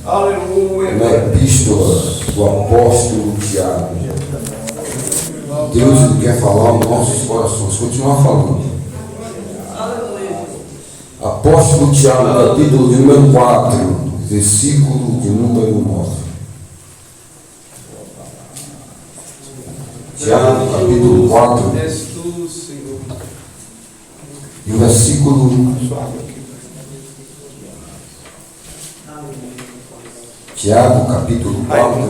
Aleluia. Na epístola do apóstolo Tiago. Deus ele quer falar aos nossos corações. Continuar falando. Apóstolo Tiago, capítulo de número 4, versículo de número 9. Tiago, capítulo 4, e o versículo. Tiago, capítulo 4.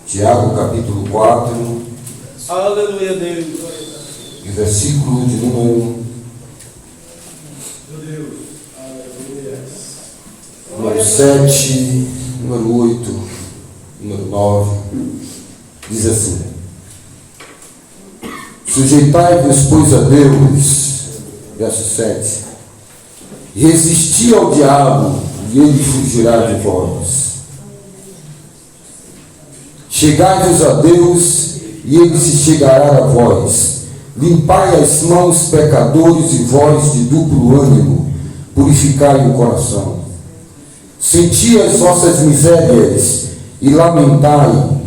Tiago, capítulo 4. Aleluia, Deus. E o versículo de número 7, número 8, número 9, diz assim: sujeitai-vos, pois, a Deus, verso 7, resisti ao diabo, e ele fugirá de vós. Chegai-vos a Deus, e ele se chegará a vós. Limpai as mãos, pecadores, e vós de duplo ânimo, purificai o coração. Senti as vossas misérias, e lamentai,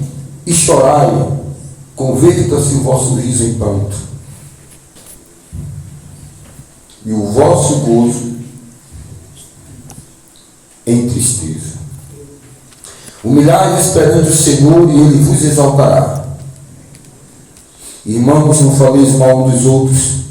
e chorai, converta-se o vosso riso em pranto, e o vosso gozo em tristeza. Humilhai-vos perante o Senhor, e ele vos exaltará. Irmãos, não faleis mal dos outros.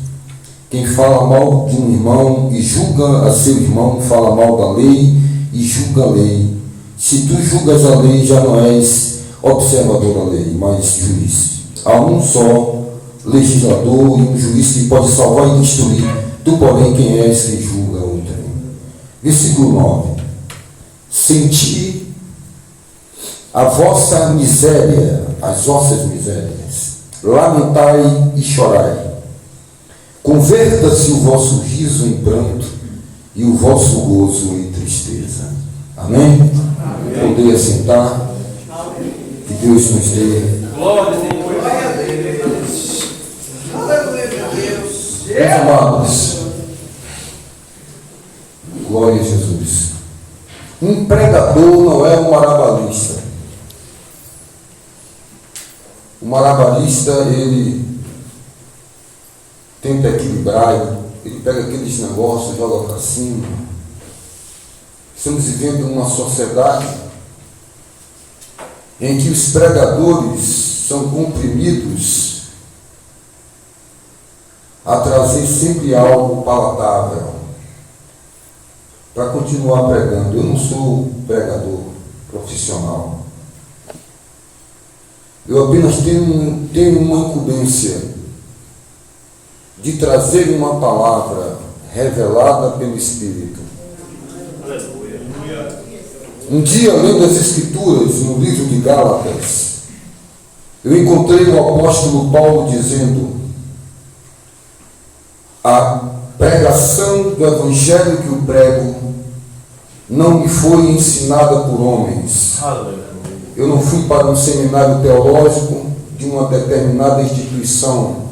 Quem fala mal de um irmão e julga a seu irmão, fala mal da lei e julga a lei. Se tu julgas a lei, já não és observador da lei, mas juiz. Há um só legislador e um juiz que pode salvar e destruir. Tu, porém, quem és que julga outrem? Versículo 9. Senti a vossa miséria, as vossas misérias. Lamentai e chorai. Converta-se o vosso riso em pranto e o vosso gozo em tristeza. Amém? Poder assentar. Que Deus nos dê. Glória a Deus. Aleluia, meu Deus. Meus amados, glória a Jesus. Um pregador não é um marabalista. O marabalista, ele tenta equilibrar, ele pega aqueles negócios, joga para cima. Estamos vivendo uma sociedade em que os pregadores são comprimidos a trazer sempre algo palatável para continuar pregando. Eu não sou pregador profissional. Eu apenas tenho uma incumbência de trazer uma palavra revelada pelo Espírito. Um dia, lendo as Escrituras, no livro de Gálatas, eu encontrei o apóstolo Paulo dizendo: a pregação do Evangelho que eu prego não me foi ensinada por homens. Eu não fui para um seminário teológico de uma determinada instituição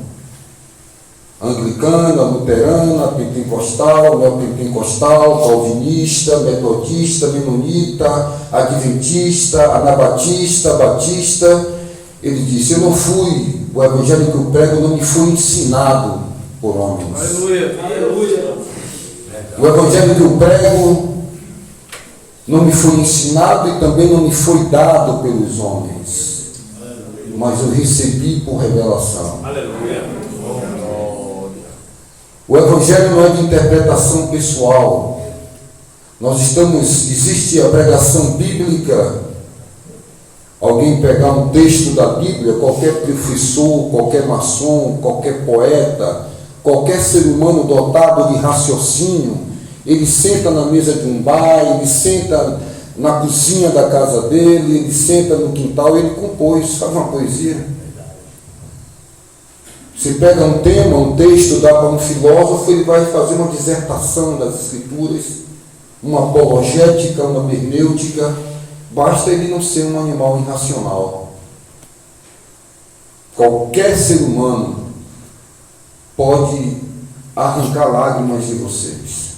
anglicana, luterana, pentecostal, neopentecostal, calvinista, metodista, menonita, adventista, anabatista, batista. Ele disse: eu não fui, o evangelho que eu prego não me foi ensinado por homens. Aleluia, aleluia. O evangelho que eu prego não me foi ensinado e também não me foi dado pelos homens, mas eu recebi por revelação. Aleluia. O Evangelho não é de interpretação pessoal. Existe a pregação bíblica. Alguém pegar um texto da Bíblia, qualquer professor, qualquer maçom, qualquer poeta, qualquer ser humano dotado de raciocínio, ele senta na mesa de um bar, ele senta na cozinha da casa dele, ele senta no quintal, ele compôs, faz uma poesia. Você pega um tema, um texto, dá para um filósofo, ele vai fazer uma dissertação das Escrituras, uma apologética, uma hermenêutica. Basta ele não ser um animal irracional. Qualquer ser humano pode arrancar lágrimas de vocês.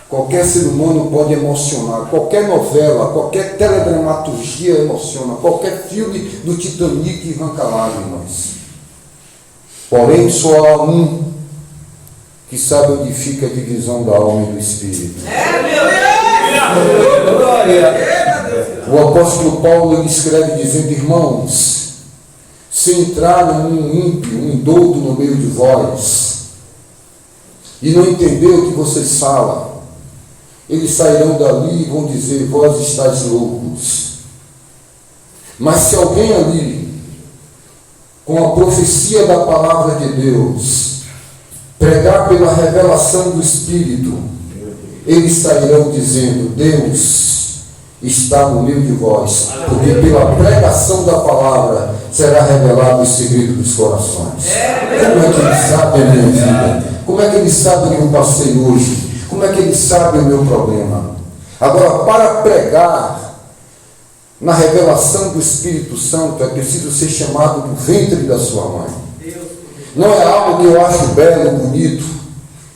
Qualquer ser humano pode emocionar, qualquer novela, qualquer teledramaturgia emociona, qualquer filme do Titanic arranca lágrimas. Porém, só há um que sabe onde fica a divisão da alma e do espírito. O apóstolo Paulo ele escreve dizendo: irmãos, se entrar um ímpio, um indouto no meio de vós, e não entender o que vocês falam, eles sairão dali e vão dizer: vós estáis loucos. Mas se alguém ali, com a profecia da palavra de Deus, pregar pela revelação do Espírito, eles sairão dizendo: Deus está no meio de vós, porque pela pregação da palavra será revelado o segredo dos corações. Como é que ele sabe a minha vida? Como é que ele sabe o que eu passei hoje? Como é que ele sabe o meu problema? Agora, para pregar na revelação do Espírito Santo, é preciso ser chamado do ventre da sua mãe. Não é algo que eu acho belo, bonito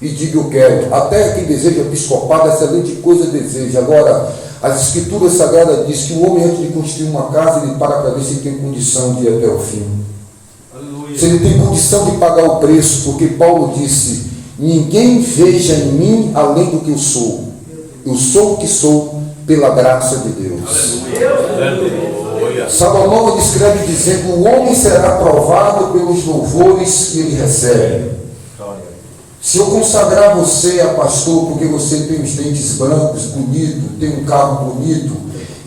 e digo eu quero. Até quem deseja episcopado, excelente coisa deseja. Agora, as Escrituras Sagradas diz que o homem, antes de construir uma casa, ele para ver se tem condição de ir até o fim. Aleluia. Se ele tem condição de pagar o preço, porque Paulo disse: ninguém veja em mim além do que eu sou. Eu sou o que sou pela graça de Deus. Aleluia. Salomão escreve dizendo: o homem será provado pelos louvores que ele recebe. Se eu consagrar você a pastor porque você tem os dentes brancos, bonito, tem um carro bonito,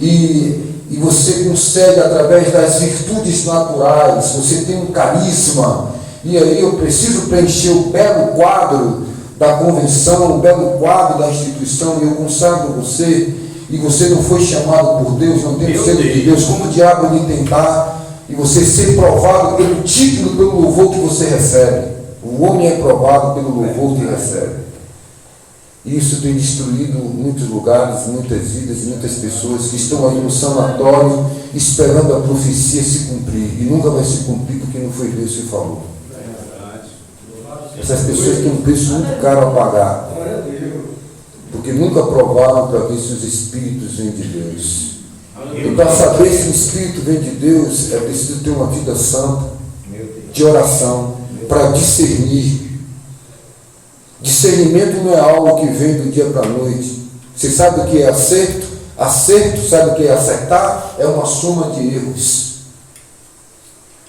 e você consegue, através das virtudes naturais, você tem um carisma, e aí eu preciso preencher o belo quadro da convenção, o belo quadro da instituição, e eu consagro você, e você não foi chamado por Deus, não tem o selo de Deus, como o diabo lhe tentar, e você ser provado pelo título, pelo louvor que você recebe. O homem é provado pelo louvor que recebe. Isso tem destruído muitos lugares, muitas vidas e muitas pessoas que estão aí no sanatório esperando a profecia se cumprir. E nunca vai se cumprir porque não foi Deus que falou. Essas pessoas têm um preço muito caro a pagar, porque nunca provaram para ver se os Espíritos vêm de Deus. E para saber se o Espírito vem de Deus, é preciso ter uma vida santa, de oração, para discernir. Discernimento não é algo que vem do dia para a noite. Você sabe o que é acerto? Acerto, sabe o que é acertar? É uma soma de erros.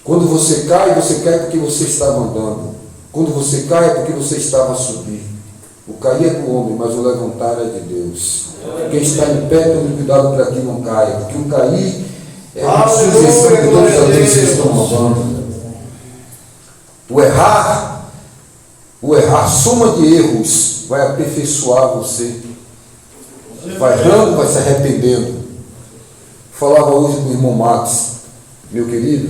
Quando você cai porque você estava andando. Quando você cai é porque você estava a subir. O cair é do homem, mas o levantar é de Deus. Quem está em pé, tome cuidado para que não caia, porque o cair é uma sugestão de todas as vezes que estão roubando. O errar, soma de erros, vai aperfeiçoar você. Vai errando, vai se arrependendo. Falava hoje com o irmão Max: meu querido,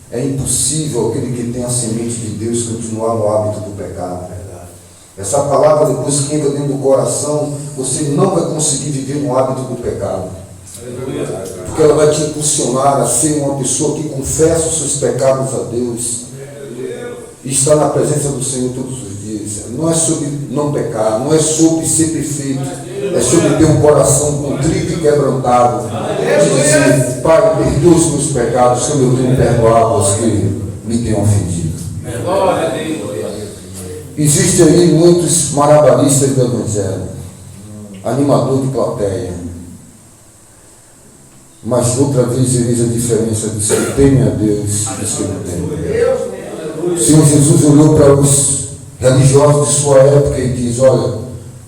é impossível aquele que tem a semente de Deus continuar no hábito do pecado. Essa palavra, depois que entra dentro do coração, você não vai conseguir viver no hábito do pecado. Porque ela vai te impulsionar a ser uma pessoa que confessa os seus pecados a Deus e está na presença do Senhor todos os dias. Não é sobre não pecar, não é sobre ser perfeito, é sobre ter um coração contrito e quebrantado, de dizer: Pai, perdoa os meus pecados, como eu tenho perdoado aos que me têm ofendido. Existem aí muitos malabaristas do Evangelho, animador de plateia, mas outra vez vejo a diferença dos que temem a Deus e dos que não temem. O Senhor Jesus olhou para os religiosos de sua época e diz: olha,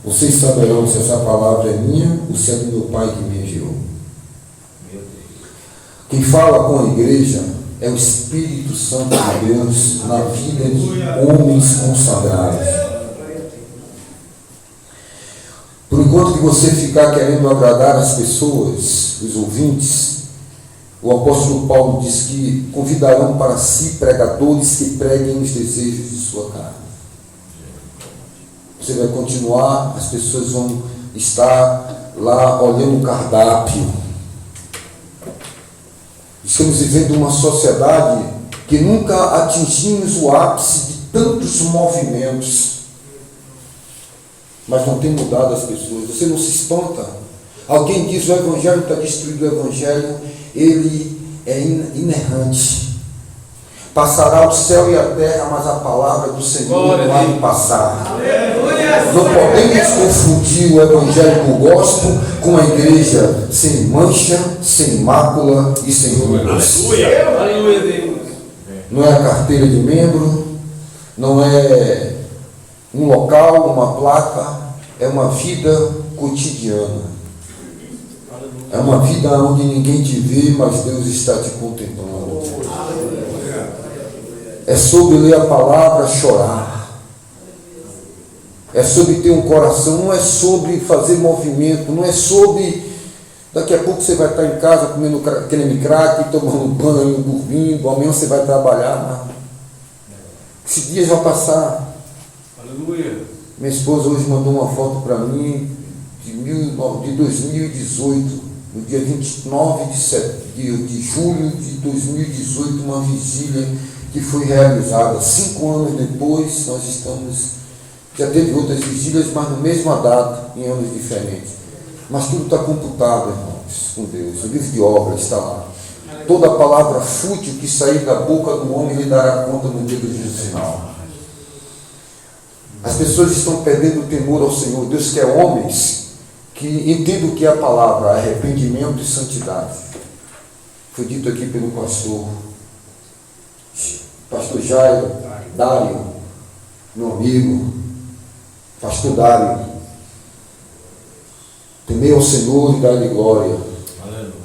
vocês saberão se essa palavra é minha ou se é do meu Pai que me enviou. Quem fala com a igreja é o Espírito Santo de Deus na vida de homens consagrados. Por enquanto que você ficar querendo agradar as pessoas, os ouvintes, o apóstolo Paulo diz que convidarão para si pregadores que preguem os desejos de sua carne. Você vai continuar, as pessoas vão estar lá olhando o cardápio. Estamos vivendo uma sociedade que nunca atingimos o ápice de tantos movimentos. mas não tem mudado as pessoas. Você não se espanta? Alguém diz: o Evangelho está destruído. O Evangelho, ele é inerrante. Passará o céu e a terra, mas a palavra do Senhor não há de passar. Não podemos confundir o evangelho gospel com a igreja sem mancha, sem mácula e sem ruídos. Não é a carteira de membro, não é um local, uma placa, é uma vida cotidiana. É uma vida onde ninguém te vê, mas Deus está te contemplando. É sobre ler a palavra, chorar. É sobre ter um coração, não é sobre fazer movimento, não é sobre, daqui a pouco você vai estar em casa comendo creme crack, tomando banho, dormindo, amanhã você vai trabalhar. Esse dia já vai passar. Aleluia. Minha esposa hoje mandou uma foto para mim de 2018, no dia 29 de julho de 2018, uma vigília que foi realizada. 5 anos depois, nós estamos... Já teve outras vigílias, mas na mesma data, em anos diferentes. Mas tudo está computado, irmãos, com Deus. O livro de obras está lá. Toda palavra fútil que sair da boca do homem lhe dará conta no dia do juízo final. As pessoas estão perdendo o temor ao Senhor. Deus quer homens que entendam o que é a palavra, arrependimento e santidade. Foi dito aqui pelo pastor Jairo, Dário, meu amigo, pastor Dário. Temei ao Senhor e dá-lhe glória.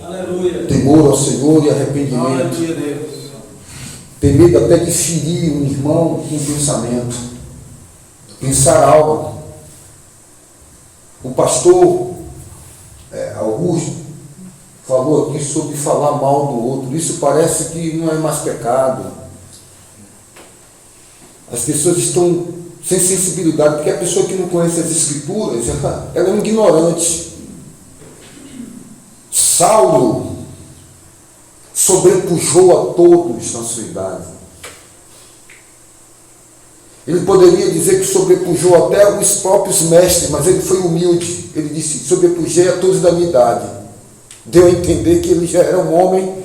Aleluia. Temor ao Senhor e arrependimento. Aleluia, Deus. Ter medo até de ferir um irmão com pensamento. Pensar algo. O pastor Augusto falou aqui sobre falar mal do outro. Isso parece que não é mais pecado. As pessoas estão sem sensibilidade, porque a pessoa que não conhece as Escrituras, ela é um ignorante. Saulo sobrepujou a todos na sua idade. Ele poderia dizer que sobrepujou até os próprios mestres, mas ele foi humilde. Ele disse: sobrepujei a todos da minha idade. Deu a entender que ele já era um homem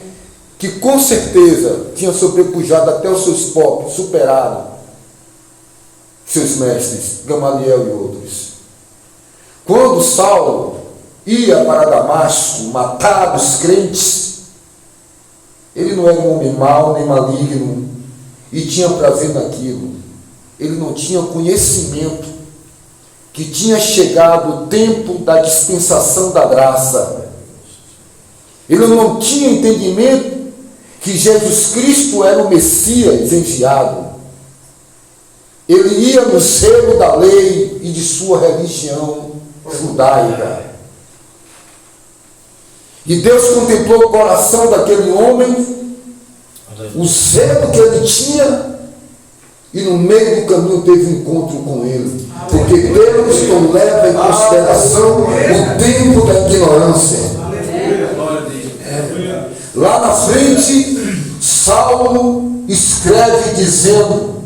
que com certeza tinha sobrepujado até os seus próprios, superado seus mestres, Gamaliel e outros. Quando Saulo ia para Damasco matar os crentes, ele não era um homem mau nem maligno e tinha prazer naquilo. Ele não tinha conhecimento que tinha chegado o tempo da dispensação da graça. Ele não tinha entendimento que Jesus Cristo era o Messias enviado. Ele ia no selo da lei e de sua religião judaica. E Deus contemplou o coração daquele homem, o zelo que ele tinha, e no meio do caminho teve um encontro com ele. Porque Deus não leva em consideração o tempo da ignorância. Lá na frente, Saulo escreve dizendo: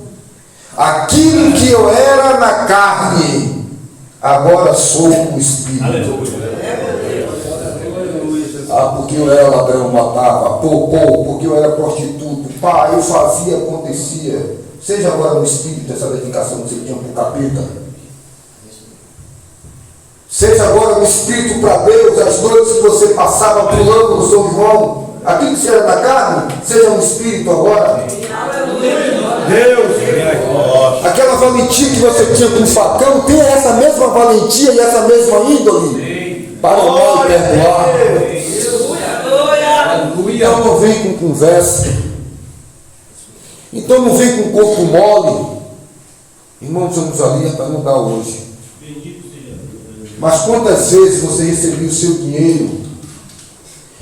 aquilo que eu era na carne, agora sou um espírito. Porque eu era ladrão, matava, porque eu era prostituto, eu fazia, acontecia. Seja agora no espírito essa dedicação que você tinha para o capeta. Seja agora no espírito para Deus, as noites que você passava pulando no São João, aquilo que você era na carne, seja no espírito agora. Deus! Aquela valentia que você tinha com o facão, tenha essa mesma valentia e essa mesma índole para o mal e perdoar. Então não vem com conversa. Então não vem com corpo mole. Irmãos, vamos ali para não dar hoje. Mas quantas vezes você recebia o seu dinheiro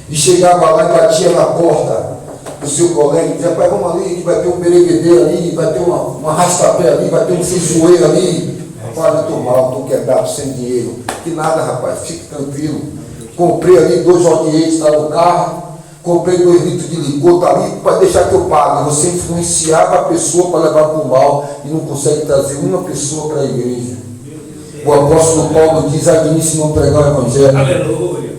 e chegava lá e batia na porta do seu colega e dizia: pai, vamos ali, que vai ter um bereguedê ali, vai ter um arrastapé ali, vai ter um fijoeiro ali. Rapaz, eu estou mal, estou quebrado, sem dinheiro. Que nada, rapaz, fique tranquilo. Comprei ali 2 audientes lá no carro, comprei 2 litros de licor, está ali para deixar que eu pague. Você influenciava a pessoa para levar para o mal e não consegue trazer uma pessoa para a igreja. O apóstolo Paulo diz: alguém se não pregar o Evangelho. Aleluia.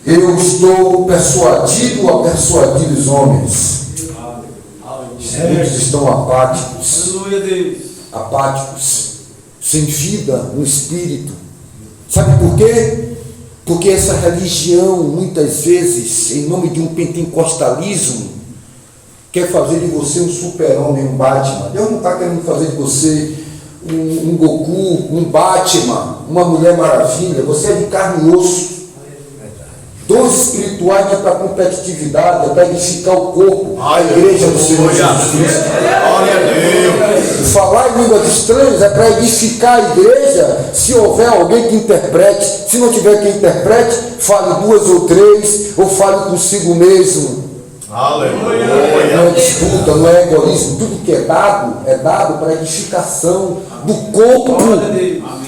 Eu estou persuadido a persuadir os homens. Muitos estão apáticos. Aleluia, Deus. Apáticos, sem vida no espírito. Sabe por quê? Porque essa religião, muitas vezes, em nome de um pentecostalismo, quer fazer de você um super-homem, um Batman. Deus não está querendo fazer de você um Goku, um Batman, uma Mulher Maravilha. Você é de carne e osso. Dons espirituais não é para competitividade, é para edificar o corpo, a igreja do Senhor Jesus Cristo. Glória a Deus. Falar em línguas estranhas é para edificar a igreja. Se houver alguém que interprete, se não tiver quem interprete, fale 2 ou 3, ou fale consigo mesmo. Aleluia. Não é disputa, não é egoísmo. Tudo que é dado para edificação do corpo,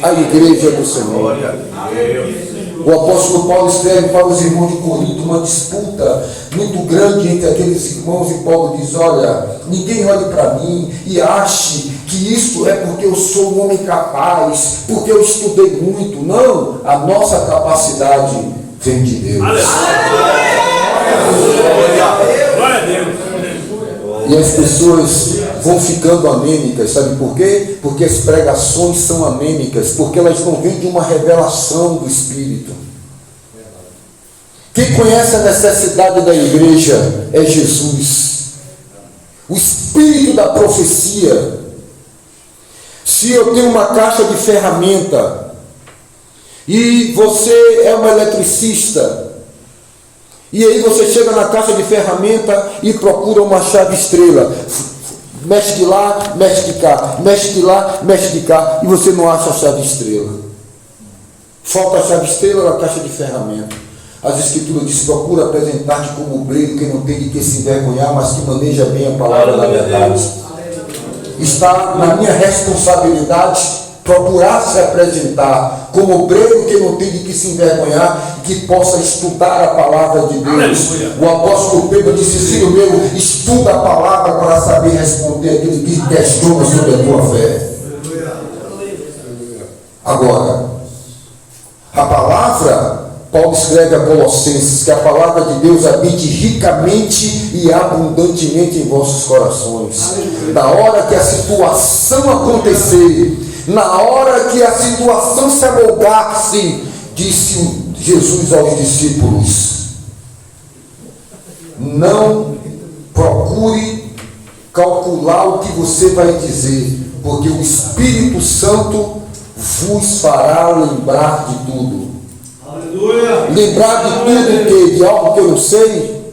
a igreja do Senhor. Glória a Deus. O apóstolo Paulo escreve para os irmãos de Corinto uma disputa muito grande entre aqueles irmãos, e Paulo diz: olha, ninguém olhe para mim e ache que isso é porque eu sou um homem capaz, porque eu estudei muito. Não, a nossa capacidade vem de Deus. Glória a Deus. E as pessoas vão ficando anêmicas, sabe por quê? Porque as pregações são anêmicas, porque elas não vêm de uma revelação do Espírito. Quem conhece a necessidade da igreja é Jesus, o Espírito da profecia. Se eu tenho uma caixa de ferramenta e você é uma eletricista, e aí você chega na caixa de ferramenta e procura uma chave estrela, mexe de lá, mexe de cá, mexe de lá, mexe de cá, e você não acha a chave estrela. Falta a chave estrela na caixa de ferramenta. As escrituras dizem: procura apresentar-te como obreiro que não tem de que se envergonhar, mas que maneja bem a palavra da verdade. Está na minha responsabilidade procurar se apresentar como obreiro que não tem de que se envergonhar, que possa estudar a palavra de Deus. O apóstolo Pedro disse: filho meu, estuda a palavra para saber responder aquilo que questiona sobre a tua fé. Agora, a palavra, Paulo escreve a Colossenses, que a palavra de Deus habite ricamente e abundantemente em vossos corações. Na hora que a situação acontecer, na hora que a situação se amoldasse, disse Jesus aos discípulos: não procure calcular o que você vai dizer, porque o Espírito Santo vos fará lembrar de tudo. Aleluia. Lembrar de tudo o quê? De algo que eu não sei,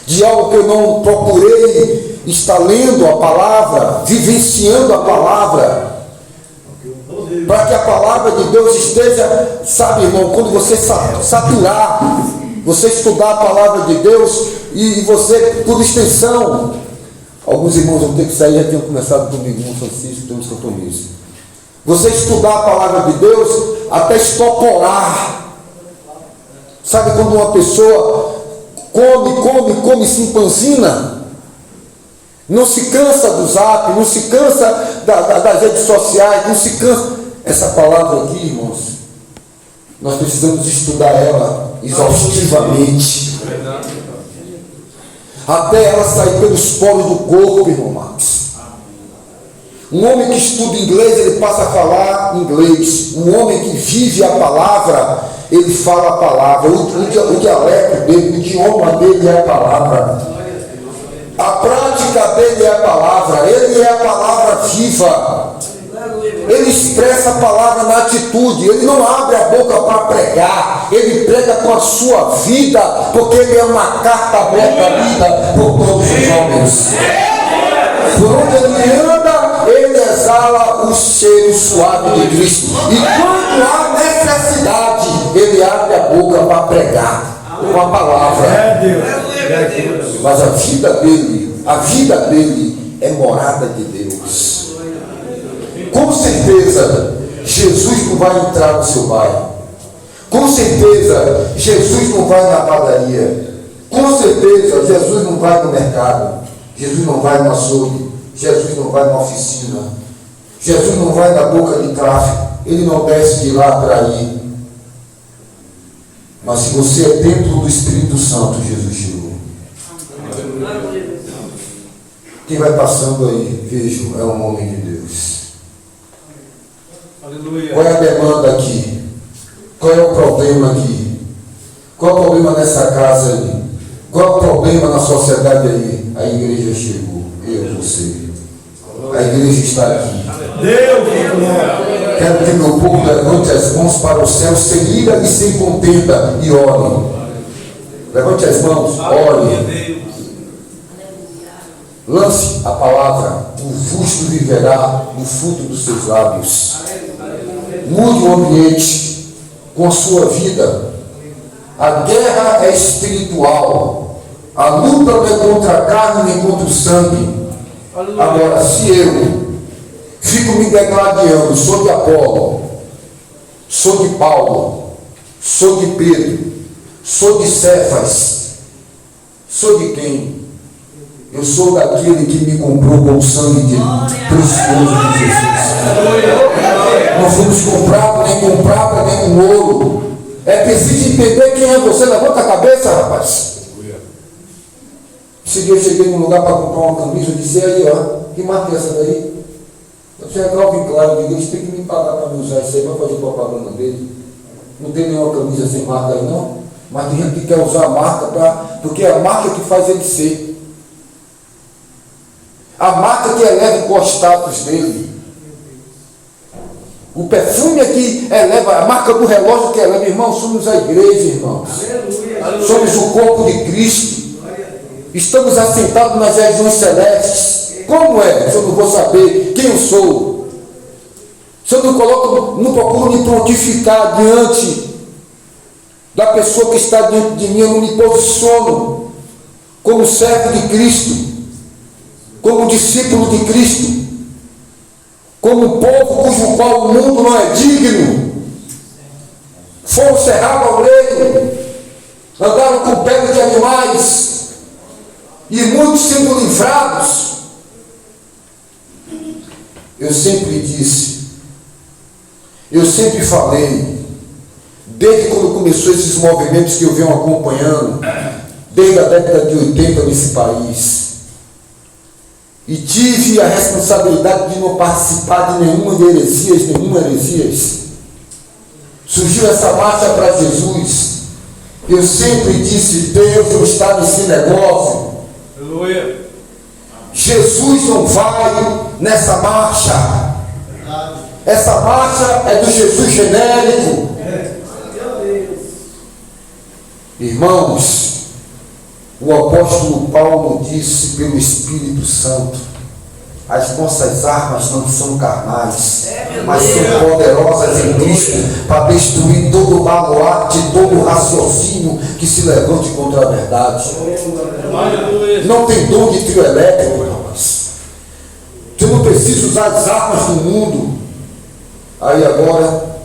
de algo que eu não procurei estar lendo a palavra, vivenciando a palavra, para que a palavra de Deus esteja, sabe, irmão, quando você saturar, você estudar a palavra de Deus, e você, por extensão, alguns irmãos vão ter que sair, já tinham começado comigo, irmão Francisco, temos compromisso. Você estudar a palavra de Deus até estoporar. Sabe quando uma pessoa come, se empanzina? Não se cansa do zap, não se cansa das redes sociais, não se cansa. Essa palavra aqui, irmãos, nós precisamos estudar ela exaustivamente, até ela sair pelos poros do corpo, irmão Marcos. Um homem que estuda inglês, ele passa a falar inglês. Um homem que vive a palavra, ele fala a palavra. O dialeto dele, o idioma dele é a palavra. A prática dele é a palavra. Ele é a palavra viva. Ele expressa a palavra na atitude. Ele não abre a boca para pregar. Ele prega com a sua vida, porque ele é uma carta aberta lida por todos os homens. Por onde ele anda, ele exala o cheiro suave de Cristo. E quando há necessidade, ele abre a boca para pregar com a palavra. Mas a vida dele é morada de Deus. Com certeza, Jesus não vai entrar no seu bairro. Com certeza, Jesus não vai na padaria. Com certeza, Jesus não vai no mercado. Jesus não vai no açougue. Jesus não vai na oficina. Jesus não vai da boca de tráfico, ele não desce de lá para ir. Mas se você é templo do Espírito Santo, Jesus chegou. Quem vai passando aí, vejo, é um homem de Deus. Aleluia. Qual é a demanda aqui? Qual é o problema aqui? Qual é o problema nessa casa aí? Qual é o problema na sociedade aí? A igreja chegou, eu, você. A igreja está aqui. Deus. Quero que meu povo levante as mãos para o céu, sem ira e sem contenda, e ore. Levante as mãos, ore. Lance a palavra, o justo viverá do fruto dos seus lábios. Mude o ambiente com a sua vida. A guerra é espiritual. A luta não é contra a carne nem contra o sangue. Agora, se eu fico me degladiando, sou de Apolo, sou de Paulo, sou de Pedro, sou de Cefas, sou de quem? Eu sou daquele que me comprou com o sangue precioso de Jesus. Não fomos comprados nem com prata nem com ouro. É preciso entender quem é você. Levanta a cabeça, rapaz. Esse dia eu cheguei num lugar para comprar uma camisa, eu disse, aí ó, que marca é essa daí? Eu disse, é Calvin Klein. Eu digo, eles têm que me pagar para me usar isso aí, para fazer propaganda dele. Não tem nenhuma camisa sem marca aí não, mas tem gente que quer usar a marca porque é a marca que faz ele ser. A marca que eleva o status dele. O perfume é que eleva, a marca do relógio que eleva. Irmãos, somos a igreja, irmãos. Somos o corpo de Cristo. Estamos assentados nas regiões celestes. Como é? Se eu não vou saber quem eu sou. Se eu não procuro me prontificar diante da pessoa que está diante de mim, eu não me posiciono como servo de Cristo, como discípulo de Cristo, como povo cujo qual o mundo não é digno. Foram cerrados ao meio, andaram com pele de animais, e muitos sendo livrados. Eu sempre disse, eu sempre falei, desde quando começou esses movimentos que eu venho acompanhando, desde a década de 80 nesse país, e tive a responsabilidade de não participar de nenhuma heresias. Surgiu essa marcha para Jesus. Eu sempre disse, Deus não está nesse negócio. Aleluia. Jesus não vai nessa marcha. Essa marcha é do Jesus genérico. Irmãos, o apóstolo Paulo disse pelo Espírito Santo, as nossas armas não são carnais, mas são poderosas em Cristo para destruir todo o baluarte, todo o raciocínio que se levante contra a verdade. Não tem dom de trio elétrico, irmãos. Você não precisa usar as armas do mundo. Aí agora,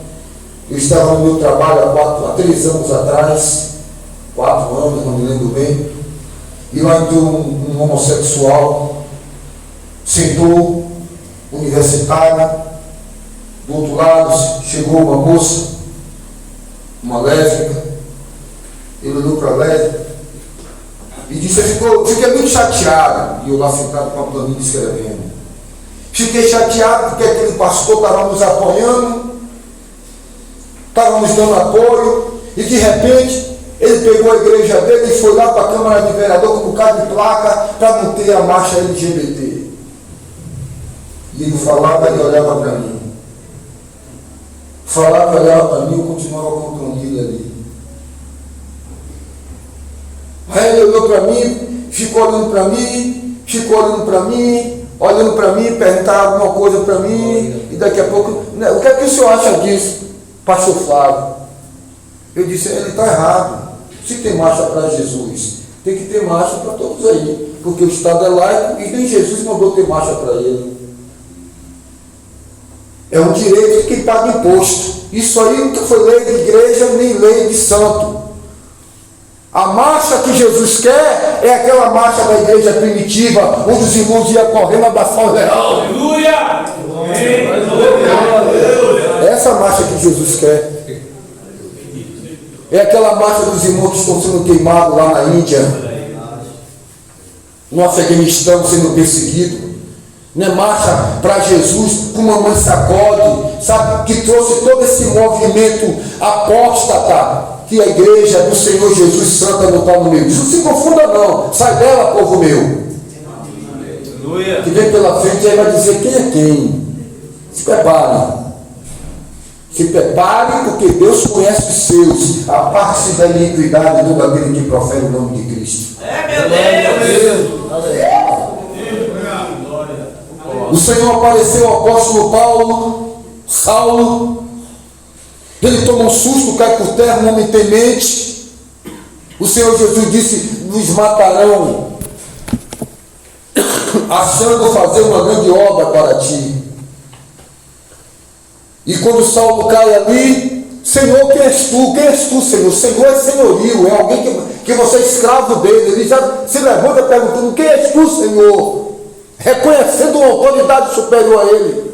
eu estava no meu trabalho há 3 anos atrás, 4 anos, não me lembro bem, e lá entrou um homossexual, sentou, universitário, do outro lado chegou uma moça, uma lésbica, ele olhou para a lésbica e disse, fiquei muito chateado, e eu lá sentado com a planilha escrevendo, fiquei chateado porque aquele pastor estava nos apoiando, estava nos dando apoio, e de repente ele pegou a igreja dele e foi lá para a Câmara de Vereador com um bocado de placa para não ter a marcha LGBT. E ele falava e olhava para mim. Falava e olhava para mim, eu continuava com o planilha ali. Aí ele olhou para mim, ficou olhando para mim, perguntava alguma coisa para mim, e daqui a pouco, o que é que o senhor acha disso, pastor Flávio? Eu disse, ele está errado. Se tem marcha para Jesus, tem que ter marcha para todos aí, porque o Estado é laico e nem Jesus mandou ter marcha para ele. É um direito de quem paga imposto. Isso aí nunca foi lei de igreja nem lei de santo. A marcha que Jesus quer é aquela marcha da igreja primitiva, onde os irmãos iam correndo, abraçar o leão. Aleluia! É essa marcha que Jesus quer. É aquela marcha dos irmãos que estão sendo queimados lá na Índia, no Afeganistão, sendo perseguidos. Não é marcha para Jesus com uma mãe sacode, sabe, que trouxe todo esse movimento apóstata, que a igreja do Senhor Jesus Santa não está no meio. Isso não se confunda não, sai dela, povo meu. Que vem pela frente aí vai dizer quem é quem. Se prepare. Se prepare, porque Deus conhece os seus. Aparte-se da iniquidade do aquele que profere o nome de Cristo. Meu Deus. O Senhor apareceu ao apóstolo Paulo, Saulo. Ele toma um susto, cai por terra, um homem temente. O Senhor Jesus disse: nos matarão, achando fazer uma grande obra para ti. E quando Saulo cai ali: Senhor, quem és tu? Quem és tu, Senhor? Senhor é senhorio, é alguém que você é escravo dele. Ele já se levanta perguntando: quem és tu, Senhor? Reconhecendo uma autoridade superior a ele.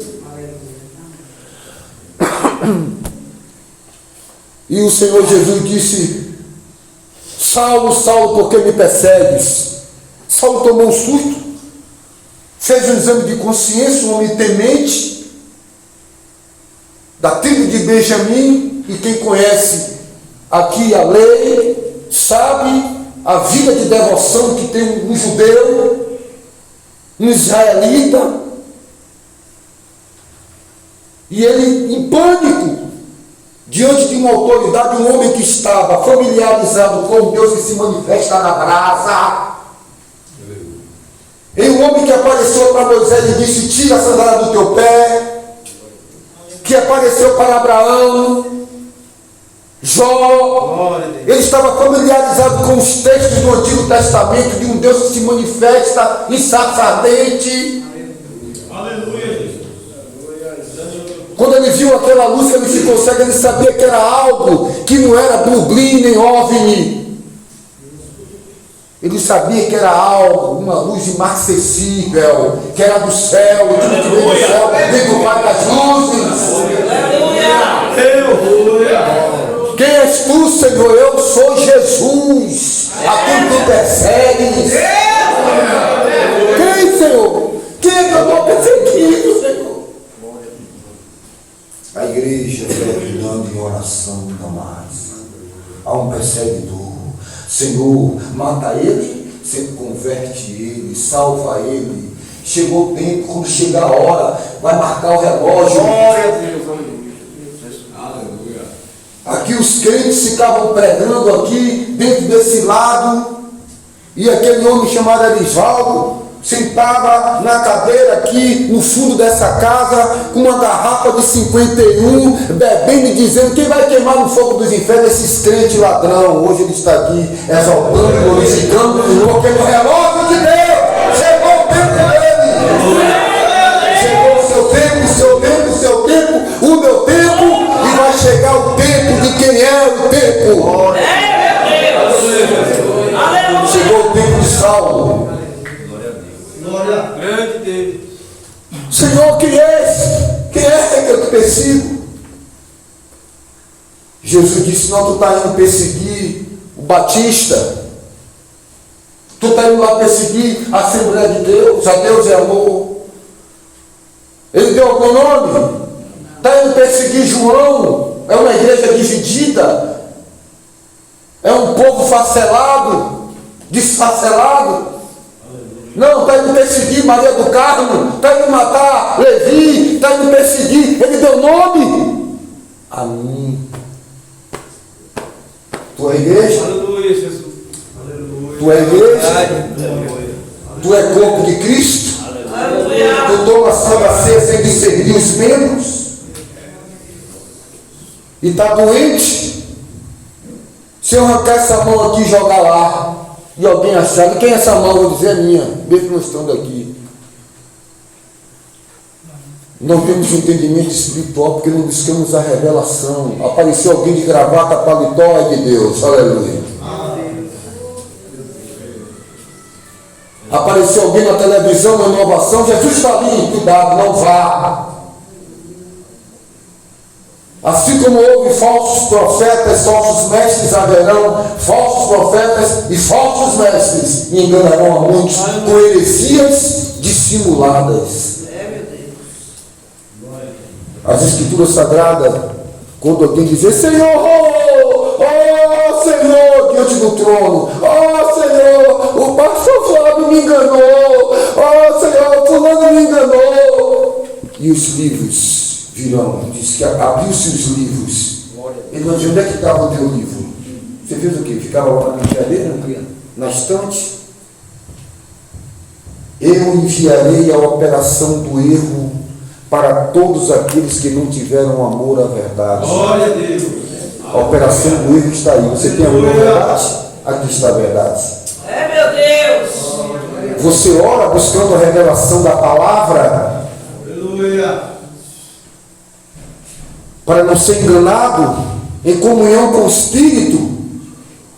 E o Senhor Jesus disse: Saulo, Saulo, por que me persegues? Saulo tomou um susto, fez um exame de consciência, um homem temente, da tribo de Benjamim, e quem conhece aqui a lei, sabe a vida de devoção que tem um judeu, um israelita. E ele, em pânico, diante de uma autoridade, um homem que estava familiarizado com o Deus que se manifesta na brasa. E um homem que apareceu para Moisés e disse: tira a sandália do teu pé. Que apareceu para Abraão, Jó. Ele estava familiarizado com os textos do Antigo Testamento, de um Deus que se manifesta em sarça ardente. Quando ele viu aquela luz, ele ficou cego, ele sabia que era algo que não era Dublin nem OVNI. Ele sabia que era algo, uma luz inacessível, que era do céu, e tudo que veio do céu, vem do Pai das luzes. Quem és tu, Senhor? Eu sou Jesus, a quem tu persegues. Quem, Senhor? Quem é que eu estou perseguindo, Senhor? A igreja terminando em oração nunca mais. Há um perseguidor. Senhor, mata ele, Senhor, converte ele, salva ele. Chegou o tempo, quando chegar a hora, vai marcar o relógio. Glória a Deus. Aleluia. Aqui os crentes ficavam pregando aqui, dentro desse lado, e aquele homem chamado Erivaldo sentava na cadeira aqui no fundo dessa casa, com uma garrafa de 51, bebendo e dizendo: quem vai queimar no fogo dos infernos? Esses crentes ladrão. Hoje ele está aqui exaltando, glorificando, porque no relógio de Deus chegou o tempo dele. Chegou o seu tempo, o seu tempo, o seu tempo, o meu tempo, e vai chegar o tempo de quem é o tempo. Chegou o tempo de Saulo. Grande Deus. Senhor, quem é? Quem é que eu te persigo? Jesus disse: não, tu está indo perseguir o Batista. Tu está indo lá perseguir a Assembleia de Deus. A Deus é amor. Ele deu algum nome? Está indo perseguir João. É uma igreja dividida. É um povo facelado, desfacelado. Não, está indo perseguir Maria do Carmo, está indo matar Levi, está indo perseguir. Ele deu nome a mim. Tu é igreja? Aleluia, Jesus. Aleluia. Tu é igreja? Tu é corpo de Cristo? Aleluia. Tu toma a Santa Ceia sem discernir os membros? E está doente? Se eu arrancar essa mão aqui e jogar lá, e alguém achar, quem é essa mão? Eu vou dizer: é minha, mesmo não estando aqui. Não temos entendimento espiritual porque não buscamos a revelação. Apareceu alguém de gravata, paletó, é de Deus, aleluia. Apareceu alguém na televisão, uma inovação, Jesus está ali, cuidado, não vá. Assim como houve falsos profetas, falsos mestres, haverão falsos profetas e falsos mestres, e enganarão a muitos com heresias dissimuladas. As Escrituras Sagradas, quando alguém dizer: Senhor, oh Senhor, diante do trono, oh Senhor, o pastor Flávio me enganou, oh Senhor, fulano me enganou, e os livros virão, diz que abriu-se os livros. Ele vai dizer: onde é que estava o teu livro? Você fez o quê? Ficava lá na cadeira, na estante? Eu enviarei a operação do erro para todos aqueles que não tiveram amor à verdade. Glória a Deus. A operação do erro está aí. Você tem amor à verdade? Aqui está a verdade. Meu Deus. Você ora buscando a revelação da palavra, Aleluia. para não ser enganado, em comunhão com o Espírito,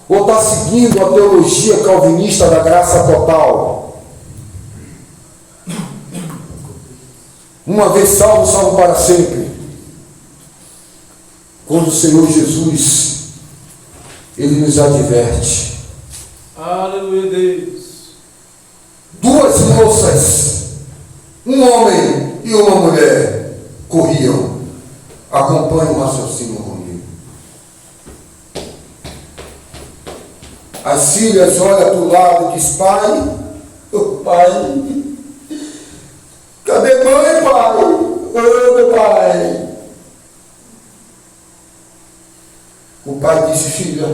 ou está seguindo a teologia calvinista da graça total? Uma vez salvo, salvo para sempre. Quando o Senhor Jesus, Ele nos adverte. Aleluia, Deus. Duas moças, um homem e uma mulher, corriam. Acompanhe o raciocínio comigo. As filhas olham para o lado e dizem: pai, pai, cadê mãe, pai? Ô, meu pai. O pai disse: filha,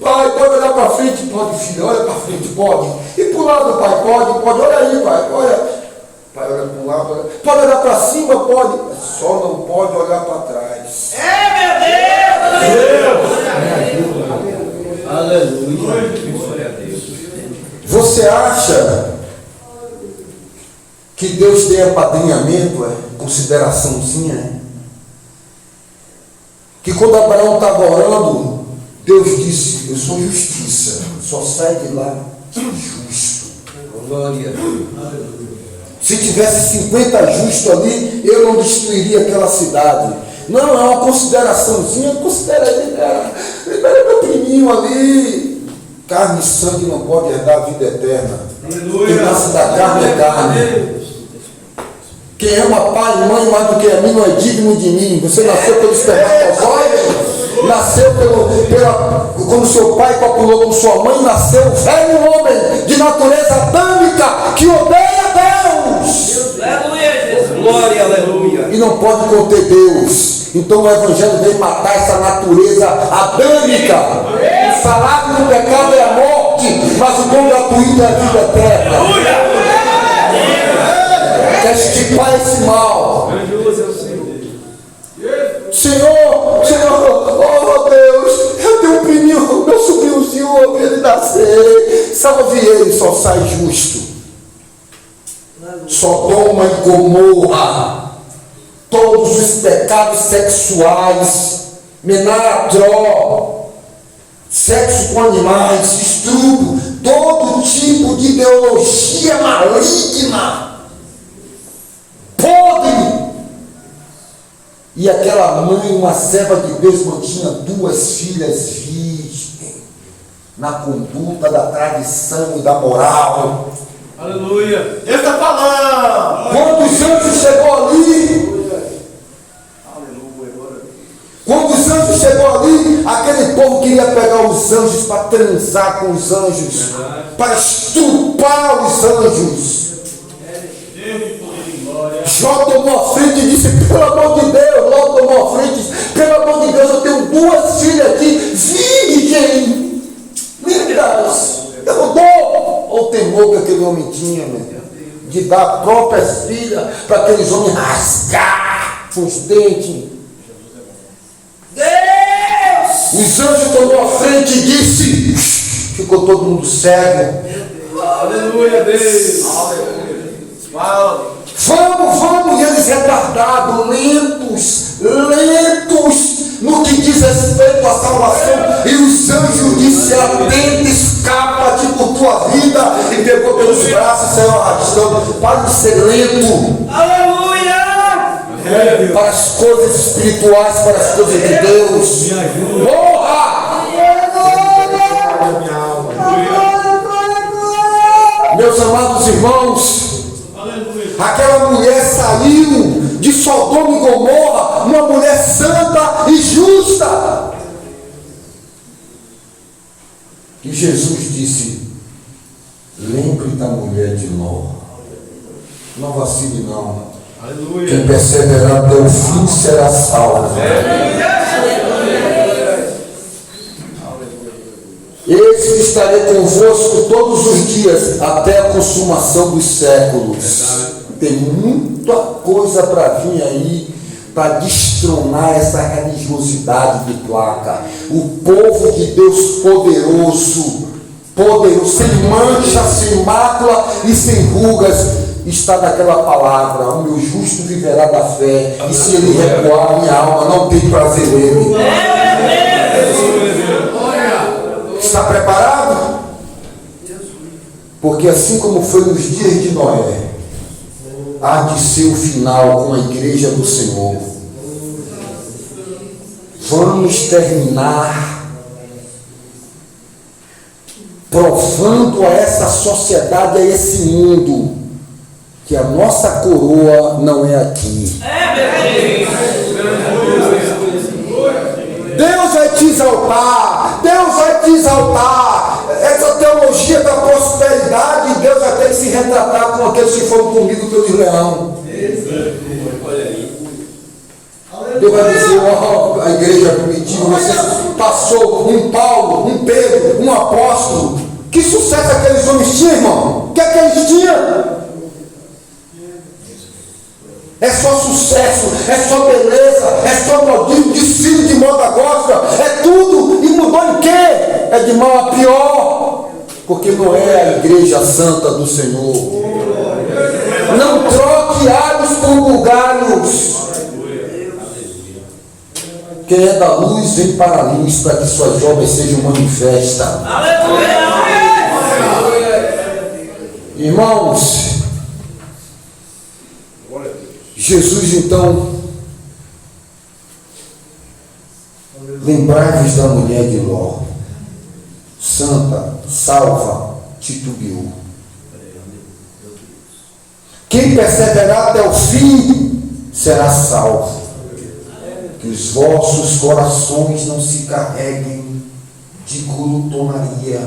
pai, pode olhar para frente? Pode, filha, olha para frente, pode. E para o lado, pai, pode, olha aí, pai, olha. Pai, olha para um lado, olha. Pode olhar para cima, pode. Só não pode olhar para trás. Meu Deus. Aleluia. Glória a Deus. Você acha que Deus tem apadrinhamento, consideraçãozinha? Que quando Abraão estava orando, Deus disse: eu sou justiça, só sai de lá justo. Glória. Se tivesse 50 justos ali, eu não destruiria aquela cidade. Não, é uma consideraçãozinha. Considera libera meu priminho ali. Carne e sangue não pode herdar a vida eterna. Quem nasce da carne é carne. Quem ama pai e mãe mais do que a mim não é digno de mim. Você nasceu pelo espermatozoide, nasceu como seu pai copulou com sua mãe, nasceu velho homem de natureza adâmica que odeia Deus. Aleluia, Jesus. Glória, aleluia. E não pode conter Deus. Então o Evangelho vem matar essa natureza adâmica. O salário do pecado é a morte, mas o dom gratuito é a vida eterna. Quer estipar esse mal. Senhor, oh Deus, eu tenho um priminho, meu sobrinhozinho, ele nascer. Salve ele, só sai justo. Sodoma e Gomorra, todos os pecados sexuais, menartró, sexo com animais, estupro, todo tipo de ideologia maligna, podre. E aquela mãe, uma serva de Deus, mantinha 2 filhas virgens, na conduta da tradição e da moral. Aleluia. Deus está falando. Quando os anjos chegou ali, quando os anjos chegou ali, aquele povo queria pegar os anjos para transar com os anjos, para estrupar os anjos. Jó tomou a frente e disse: pelo amor de Deus, Ló tomou a frente e disse: pelo amor de Deus, eu tenho 2 filhas aqui, virgem, lindas, eu dou. Olha o temor que aquele homem tinha, meu Deus, de dar a própria filha para aqueles homens rasgar com os dentes. Deus. Os anjos tomou a frente e disse, ficou todo mundo cego: Aleluia, Deus. Fala. vamos, e eles retardados, lentos no que diz respeito à salvação. E os anjos disseram: atenta, escapa de por tua vida e pegou pelos braços e saiu arrastando. Pare de ser lento. Aleluia! Para as coisas espirituais, para as coisas de Deus. Morra! Meus amados irmãos, aquela mulher saiu de Sodoma e Gomorra, uma mulher santa e justa. E Jesus disse: lembre da mulher de Ló. Não vacile não. Quem perseverar até o fim será salvo. Eis que estarei convosco todos os dias até a consumação dos séculos. Tem muita coisa para vir aí, para destronar essa religiosidade de placa. O povo de Deus poderoso, sem mancha, sem mácula e sem rugas, está naquela palavra: o meu justo viverá da fé, e se ele recuar, minha alma não tem prazer nele. Está preparado? Porque assim como foi nos dias de Noé, há de ser o final com a igreja do Senhor. Vamos terminar provando a essa sociedade, a esse mundo, que a nossa coroa não é aqui. Deus vai te exaltar, Deus vai te exaltar. Essa teologia da prosperidade, Deus vai ter que se retratar com aqueles que foram comidos pelo leão. Deus vai dizer: a igreja primitiva, você passou um Paulo, um Pedro, um apóstolo. Que sucesso aqueles homens tinham, irmão? O que é que eles tinham? É só sucesso, é só beleza, é só modismo, desfile de moda gospel, é tudo. E mudou em quê? É de mal a pior, porque não é a igreja santa do Senhor. Não troque alhos por bugalhos. Quem é da luz vem para a luz, para que suas obras sejam manifestas. Irmãos, Jesus então, lembrai-vos da mulher de Ló, santa, salva, titubeou. Quem perseverar até o fim será salvo. Que os vossos corações não se carreguem de glutonaria.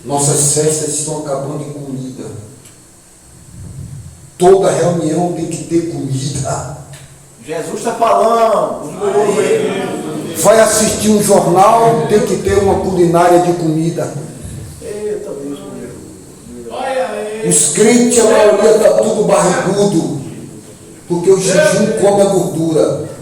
Nossas festas estão acabando em comida. Toda reunião tem que ter comida. Jesus está falando. Vai assistir um jornal, tem que ter uma culinária de comida. Os crentes, a maioria está tudo barrigudo, porque o jejum come a gordura.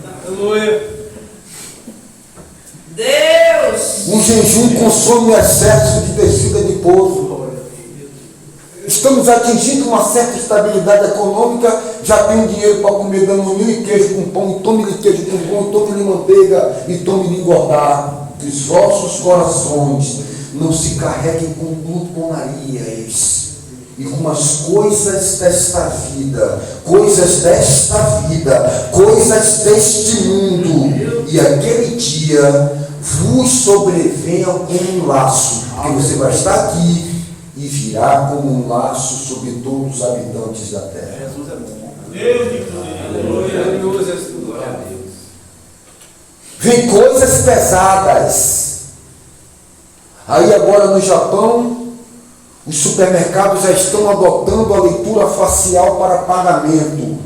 Deus! O jejum consome o excesso de descida de pouso. Estamos atingindo uma certa estabilidade econômica, já tem dinheiro para comer danoninho e queijo com pão, e tome-lhe queijo com pão, tome-lhe manteiga e tome-lhe engordar. Que os vossos corações não se carreguem com glutonarias e com as coisas desta vida, coisas deste mundo, e aquele dia vos sobrevenha como um laço, porque você vai estar aqui e virá como um laço sobre todos os habitantes da terra. Jesus é bom. Deus é bom. Vem coisas pesadas. Aí agora no Japão, os supermercados já estão adotando a leitura facial para pagamento.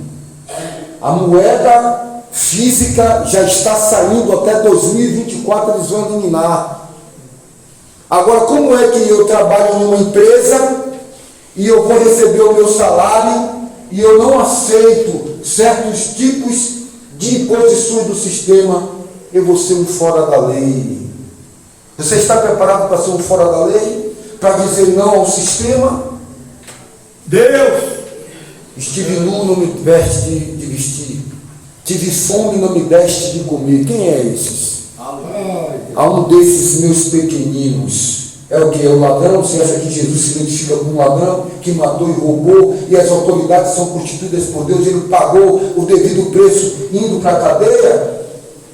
A moeda física já está saindo, até 2024 eles vão eliminar. Agora, como é que eu trabalho em uma empresa e eu vou receber o meu salário e eu não aceito certos tipos de imposições do sistema? Eu vou ser um fora da lei. Você está preparado para ser um fora da lei? Para dizer não ao sistema? Deus! Estive nu, não me veste de vestir. Tive fome, não me deste de comer. Quem é esses? A um desses meus pequeninos É o que? É o ladrão? Você acha que Jesus se identifica com um ladrão que matou e roubou e as autoridades são constituídas por Deus? Ele pagou o devido preço indo para a cadeia?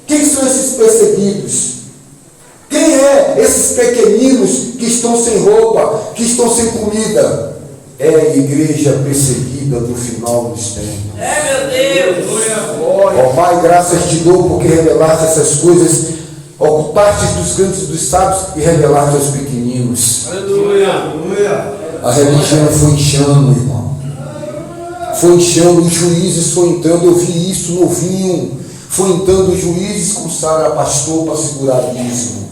Quem são esses perseguidos? Quem é esses pequeninos que estão sem roupa, que estão sem comida? É a igreja perseguida do final dos tempos. Meu Deus! Ó Pai, graças te dou porque revelaste essas coisas, ocultaste dos grandes e dos sábios e revelaste aos pequeninos. Aleluia! A religião foi inchando, irmão. Foi inchando, os juízes foram entrando. Eu vi isso novinho. Foi entrando os juízes com Sara pastor para segurar dízimo.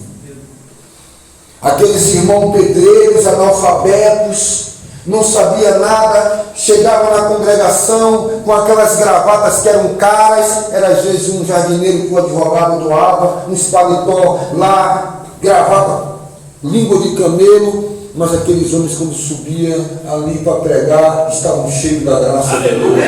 Aqueles irmãos pedreiros, analfabetos, não sabia nada, chegavam na congregação com aquelas gravatas que eram caras, era às vezes um jardineiro que o advogado doava, um paletó lá, gravata, língua de camelo, mas aqueles homens quando subiam ali para pregar, estavam cheios da graça de Deus.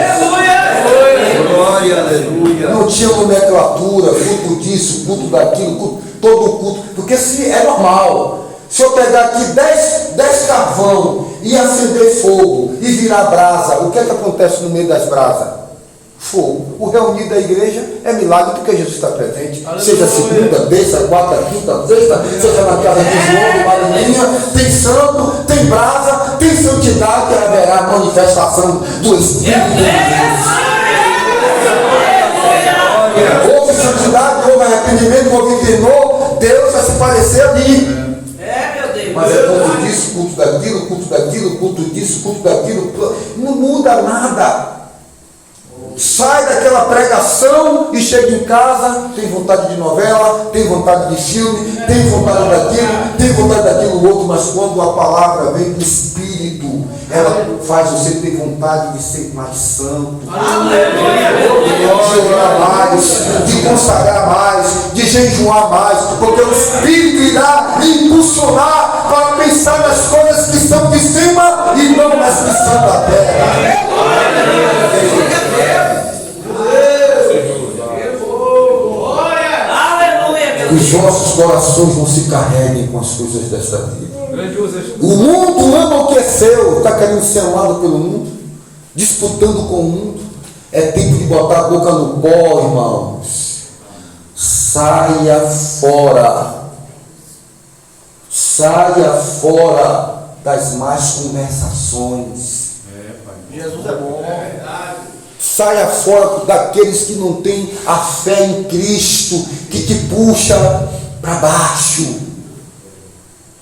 Glória, aleluia! Não tinha nomenclatura, culto disso, culto daquilo, culto, todo o culto, porque se é normal. Se eu pegar aqui 10 carvão e acender fogo e virar brasa, o que é que acontece no meio das brasas? Fogo. O reunir da igreja é milagre porque Jesus está presente. Aleluia. Seja segunda, terça, quarta, quinta, sexta, seja na casa de João, Marinha, tem santo, tem brasa, tem santidade, haverá manifestação do Espírito de Deus. Houve santidade, houve arrependimento, houve temor, Deus vai se parecer ali. Mas é culto disso, culto daquilo, culto daquilo, culto disso, culto daquilo. Não muda nada. Sai daquela pregação e chega em casa, tem vontade de novela, tem vontade de filme, tem vontade daquilo, tem vontade daquilo outro, mas quando a palavra vem do Espírito, ela faz você ter vontade de ser mais santo, de orar mais, de consagrar mais, de jejuar mais, porque o Espírito irá lhe impulsionar para pensar nas coisas que são de cima e não nas que são da terra. Os vossos corações não se carreguem com as coisas desta vida. O mundo ama o que é seu. Está querendo ser amado pelo mundo, disputando com o mundo. É tempo de botar a boca no pó, irmãos. Saia fora. Saia fora das más conversações. Jesus é bom. Saia fora daqueles que não têm a fé em Cristo, que te puxa para baixo.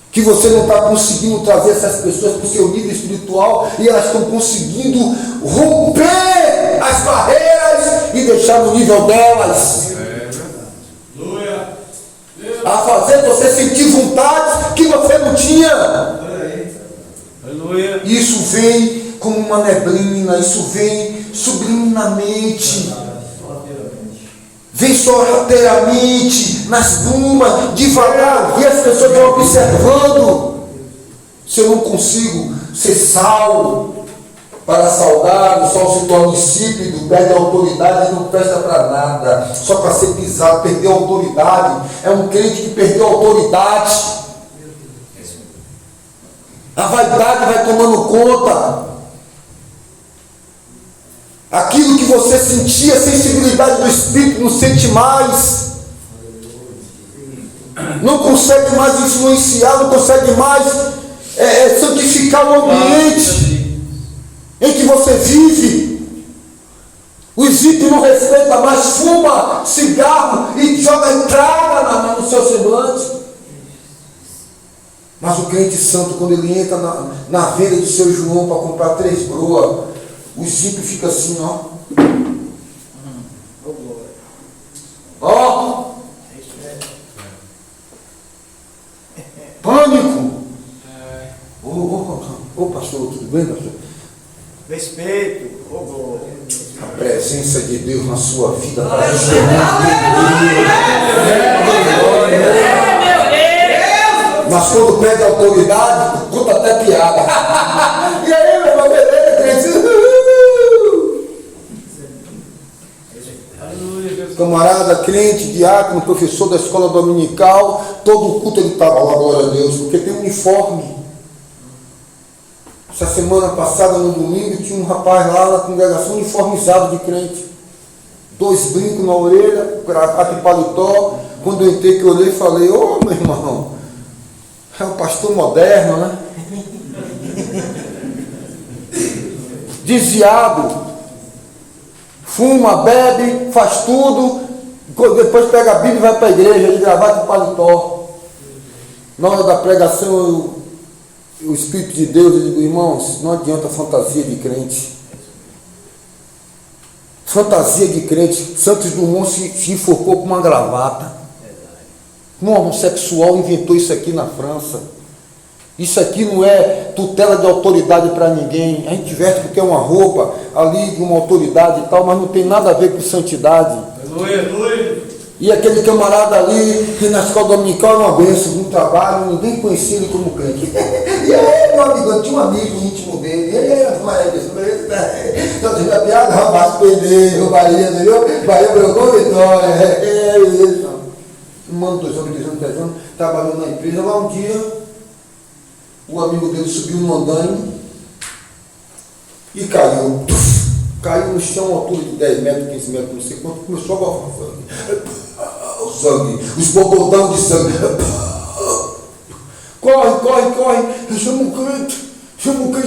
Que você não está conseguindo trazer essas pessoas para o seu nível espiritual e elas estão conseguindo romper as barreiras e deixar no nível delas. A fazer você sentir vontade que você não tinha. Isso vem como uma neblina, isso vem subliminamente, vem sorrateiramente, nas brumas, devagar, e as pessoas estão observando. Se eu não consigo ser sal para saudar, o sal se torna insípido, perde a autoridade e não presta para nada, só para ser pisado, perdeu a autoridade. É um crente que perdeu a autoridade. A vaidade vai tomando conta. Aquilo que você sentia, sensibilidade do Espírito, não sente mais. Não consegue mais influenciar, não consegue mais santificar o ambiente em que você vive. Os ímpios não respeitam mais, fuma cigarro e joga entrada no seu semblante. Mas o crente santo, quando ele entra na venda do seu João para comprar 3 broas, o ímpio fica assim, ó. Ó. Pânico. Ô pastor, tudo bem, pastor? Respeito. A presença de Deus na sua vida para mas quando perde a autoridade, conta até piada. E aí, meu irmão, beleza, crente? camarada crente, diácono, professor da escola dominical, todo o culto ele estava lá, glória a Deus, porque tem uniforme. Essa semana passada, no domingo, tinha um rapaz lá na congregação uniformizado de crente. 2 brincos na orelha, gravata e paletó. Quando eu entrei, que eu olhei e falei, ô meu irmão, é um pastor moderno, né? Desviado, fuma, bebe, faz tudo, depois pega a Bíblia e vai para a igreja, de gravata e paletó. Na hora da pregação, o Espírito de Deus, eu digo, irmãos, não adianta fantasia de crente. Fantasia de crente. Santos Dumont se enforcou com uma gravata. Um homossexual inventou isso aqui na França. Isso aqui não é tutela de autoridade para ninguém. A gente veste porque é uma roupa ali de uma autoridade e tal, mas não tem nada a ver com santidade. Aleluia, aleluia. E aquele camarada ali, que na escola dominical é uma bênção, no trabalho, ninguém conhecia ele como crente. E aí, meu amigo, eu tinha um amigo íntimo dele, e aí, então tinha piada, rapaz, perder, Bahia, entendeu? Bahia, Brancão, Vitória, um ano, 2 anos, 3 anos, 10 anos, trabalhando na empresa. Lá um dia, o amigo dele subiu no andaime e caiu. Caiu no chão, altura de 10 metros, 15 metros, não sei quanto, começou a borrar sangue. O sangue, os bobodão de sangue. Corre, corre, corre, chama o crente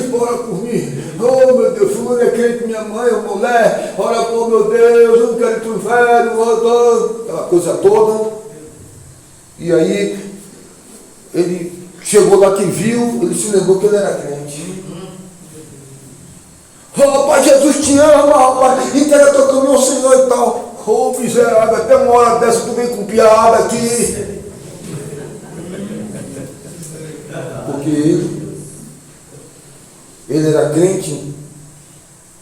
para orar por mim. Oh meu Deus, fulano é crente, minha mãe, mulher, ora por meu Deus, eu não quero ir para o inferno, aquela coisa toda. E aí, ele chegou lá que viu, ele se lembrou que ele era crente. Oh, rapaz, Jesus te ama, rapaz, entrega teu caminho ao Senhor e tal. Oh, miserável, até uma hora dessa tu vem com piada aqui. Porque ele era crente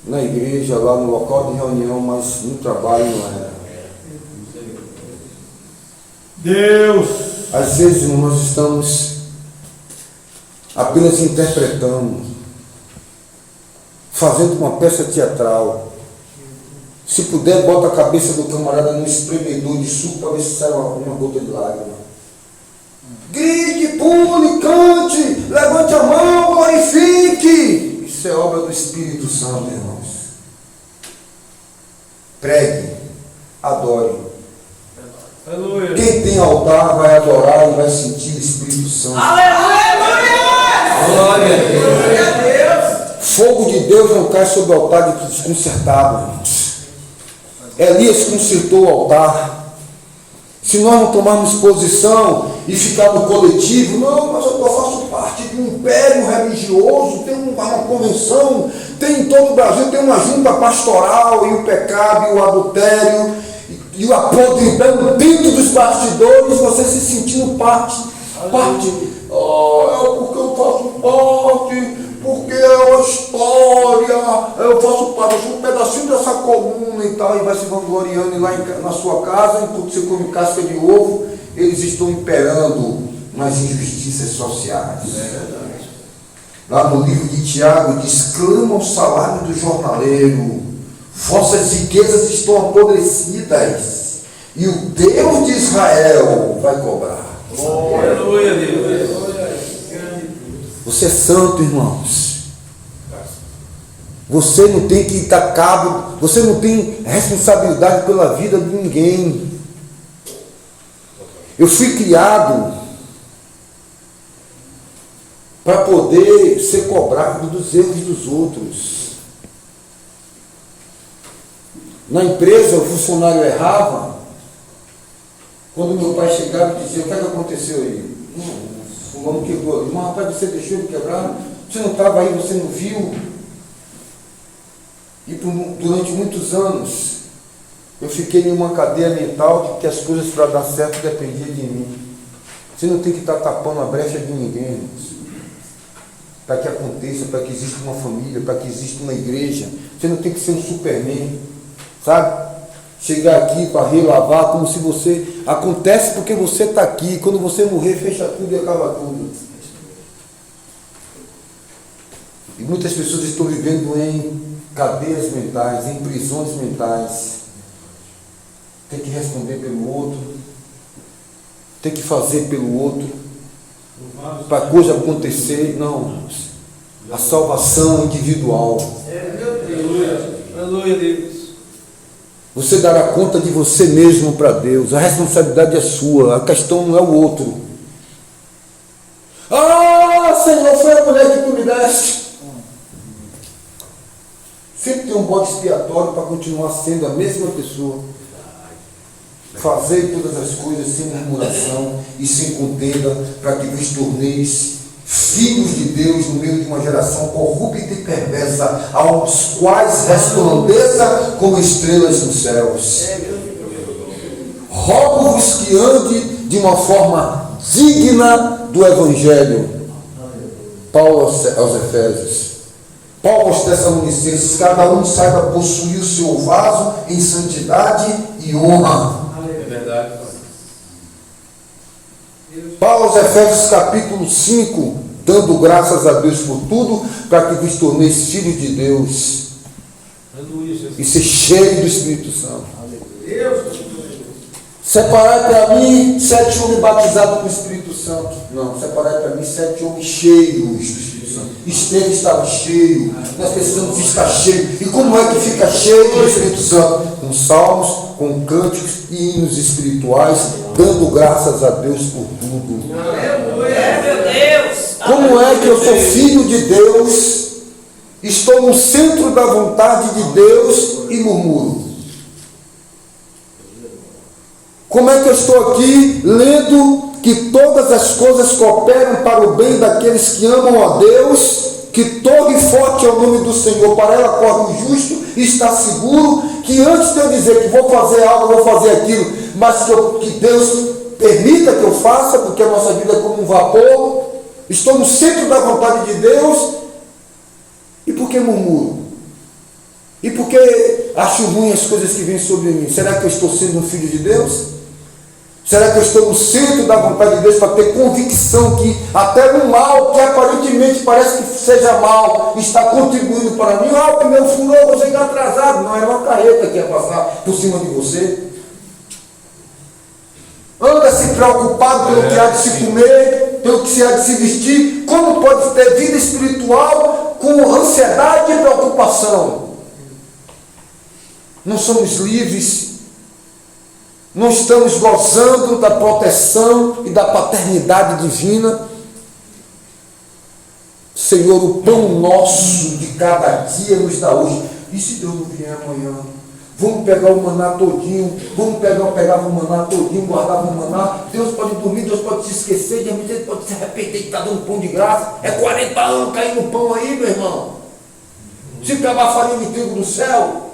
na igreja, lá no local de reunião, mas no trabalho não era. Deus. Às vezes nós estamos apenas interpretando, fazendo uma peça teatral. Se puder, bota a cabeça do camarada num espremedor de suco para ver se sai uma gota de lágrima. Grite, pule, cante, levante a mão, glorifique. Isso é obra do Espírito Santo, irmãos. Pregue, adore. Aleluia. Quem tem altar vai adorar e vai sentir o Espírito Santo. Aleluia. Glória a Deus. Fogo de Deus não cai sobre o altar de desconcertado, irmãos. Elias consertou o altar. Se nós não tomarmos posição e ficar no coletivo, não, mas eu faço parte de um império religioso, tem uma convenção, tem em todo o Brasil, tem uma junta pastoral, e o pecado, e o adultério, e o apodrecimento dentro dos bastidores, você se sentindo parte. Oh, porque eu faço parte, porque é uma história, eu faço parte, eu sou um pedacinho dessa comuna e tal, e vai se vangloriando, e lá na sua casa, enquanto você come casca de ovo, eles estão imperando nas injustiças sociais. Lá no livro de Tiago diz: clama o salário do jornaleiro, vossas riquezas estão apodrecidas, e o Deus de Israel vai cobrar. Aleluia, Deus. Você é santo, irmãos. Você não tem que dar cabo, você não tem responsabilidade pela vida de ninguém. Eu fui criado para poder ser cobrado dos erros dos outros. Na empresa, o funcionário errava. Quando meu pai chegava e dizia: o que é que aconteceu aí? O homem quebrou ali. Mas rapaz, você deixou ele quebrar? Você não estava aí, você não viu? E durante muitos anos eu fiquei em uma cadeia mental de que as coisas para dar certo dependiam de mim. Você não tem que estar tapando a brecha de ninguém, irmãos. Para que aconteça, para que exista uma família, para que exista uma igreja. Você não tem que ser um Superman, sabe? Chegar aqui para relavar como se você... Acontece porque você está aqui. Quando você morrer, fecha tudo e acaba tudo. E muitas pessoas estão vivendo em cadeias mentais, em prisões mentais. tem que responder pelo outro, tem que fazer pelo outro, para a coisa acontecer. Não, a salvação individual. Aleluia, Deus. Você dará conta de você mesmo para Deus. A responsabilidade é sua. A questão não é o outro. Ah, Senhor, foi a mulher que tu me deste. Sempre tem um bode expiatório para continuar sendo a mesma pessoa. Fazei todas as coisas sem murmuração e sem contenda, para que vos torneis filhos de Deus no meio de uma geração corrupta e perversa, aos quais resplandeça como estrelas nos céus. Rogo-vos que ande de uma forma digna do Evangelho. Paulo aos Efésios. Paulo aos Tessalonicenses: cada um saiba possuir o seu vaso em santidade e honra. É verdade. Paulo aos Efésios capítulo 5, dando graças a Deus por tudo, para que vos torneis filhos de Deus. Aleluia, Jesus. E ser cheio do Espírito Santo. Deus. Separai para mim 7 homens batizados com o Espírito Santo. Não, separai para mim 7 homens cheios do Espírito Santo. Esteve estava cheio. Nós precisamos estar cheios. E como é que fica cheio do Espírito Santo? Com salmos, com cânticos e hinos espirituais, dando graças a Deus por tudo. Aleluia, meu Deus. Como é que eu sou filho de Deus, estou no centro da vontade de Deus e murmuro? Como é que eu estou aqui lendo que todas as coisas cooperam para o bem daqueles que amam a Deus, que torre forte é o nome do Senhor, para ela corre o justo e está seguro, que antes de eu dizer que vou fazer algo, vou fazer aquilo, mas que Deus permita que eu faça, porque a nossa vida é como um vapor, estou no centro da vontade de Deus. E por que murmuro? E por que acho ruim as coisas que vêm sobre mim? Será que eu estou sendo um filho de Deus? Será que eu estou no centro da vontade de Deus para ter convicção que até no mal, que aparentemente parece que seja mal, está contribuindo para mim? Ah, o pneu furou, vou chegar atrasado. Não, é uma carreta que ia passar por cima de você. Anda-se preocupado pelo que há de se comer, pelo que se há de se vestir. Como pode ter vida espiritual com ansiedade e preocupação? Não somos livres. Não estamos gozando da proteção e da paternidade divina. Senhor, o pão nosso de cada dia nos dá hoje. E se Deus não vier amanhã? Vamos pegar o maná todinho, pegava o maná todinho, guardava o maná. Deus pode dormir, Deus pode se esquecer, de repente Ele pode se arrepender que está dando pão de graça. É 40 anos caindo pão aí, meu irmão. Se pegar a farinha de trigo do céu.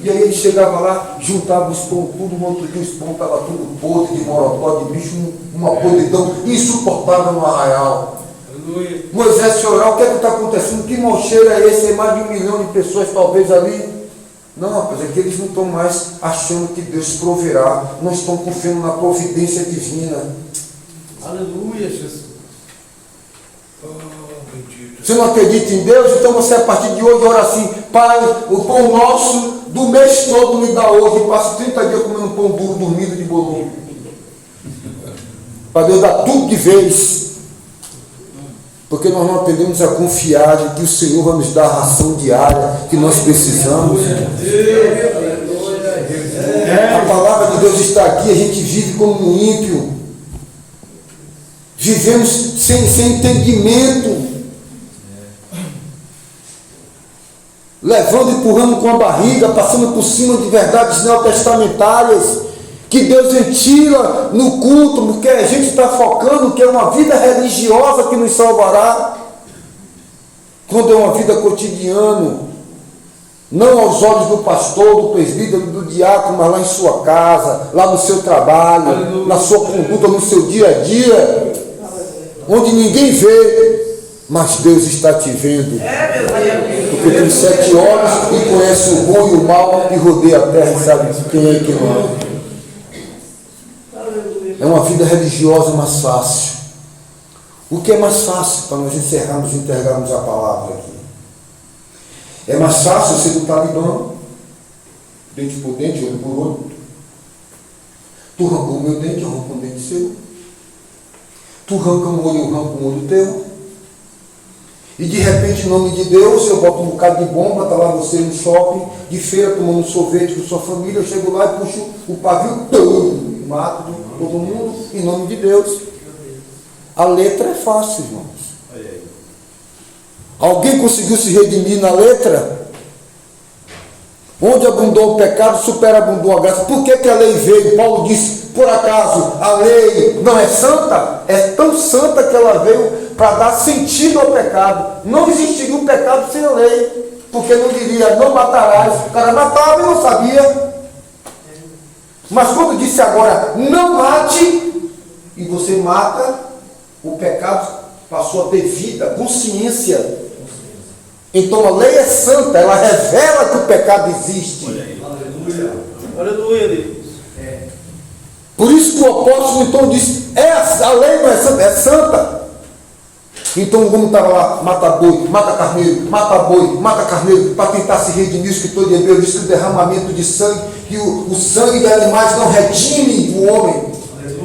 E aí ele chegava lá, juntava os pão tudo, no outro dia os pão estavam tudo podre, de morocó, de bicho, uma podridão insuportável no arraial. Aleluia. Moisés foi orar: o que é que está acontecendo? Que mau cheiro é esse? Tem mais de 1 milhão de pessoas talvez ali. Não, rapaz, é que eles não estão mais achando que Deus proverá, não estão confiando na providência divina. Aleluia, Jesus. Oh, bendito. Você não acredita em Deus? Então você, a partir de hoje, ora assim: Pai, o pão nosso do mês todo me dá hoje. E passo 30 dias comendo pão duro, dormindo de bolão. Para Deus dar tudo de vez. Porque nós não aprendemos a confiar de que o Senhor vai nos dar a ração diária que nós precisamos. A palavra de Deus está aqui, a gente vive como um ímpio. Vivemos sem entendimento. Levando e empurrando com a barriga, passando por cima de verdades neotestamentárias, que Deus ventila no culto, porque a gente está focando que é uma vida religiosa que nos salvará, quando é uma vida cotidiana, não aos olhos do pastor, do presbítero, do diácono, mas lá em sua casa, lá no seu trabalho, aleluia, na sua conduta, no seu dia a dia, onde ninguém vê, mas Deus está te vendo, porque tem 7 olhos e conhece o bom e o mal e rodeia a terra e sabe quem é e quem não é. É uma vida religiosa mais fácil. O que é mais fácil para nós encerrarmos e entregarmos a palavra aqui? É mais fácil ser do Talibã, dente por dente, olho por olho. Tu arrancou o meu dente, eu arranco um dente seu. Tu arranca um olho, eu arranco um olho teu. E de repente, em nome de Deus, eu boto um bocado de bomba, está lá você no shopping, de feira, tomando sorvete com sua família, eu chego lá e puxo o pavio, mato todo mundo, em nome de Deus. A letra é fácil, irmãos. Alguém conseguiu se redimir na letra? Onde abundou o pecado, superabundou a graça. Por que a lei veio? Paulo disse, por acaso a lei não é santa? É tão santa que ela veio para dar sentido ao pecado. Não existiria um pecado sem a lei. Porque não diria, não matarás. O cara matava e não sabia. Mas quando disse agora, não mate, e você mata, o pecado passou a ter vida, consciência. Então a lei é santa, ela revela que o pecado existe. Aleluia. Aleluia, Deus. Por isso que o apóstolo então disse, a lei não é santa, é santa. Então o homem estava lá, mata boi, mata carneiro, mata boi, mata carneiro, para tentar se redimir. O escritor de Hebreus diz que o derramamento de sangue, que o sangue de animais não redime o homem.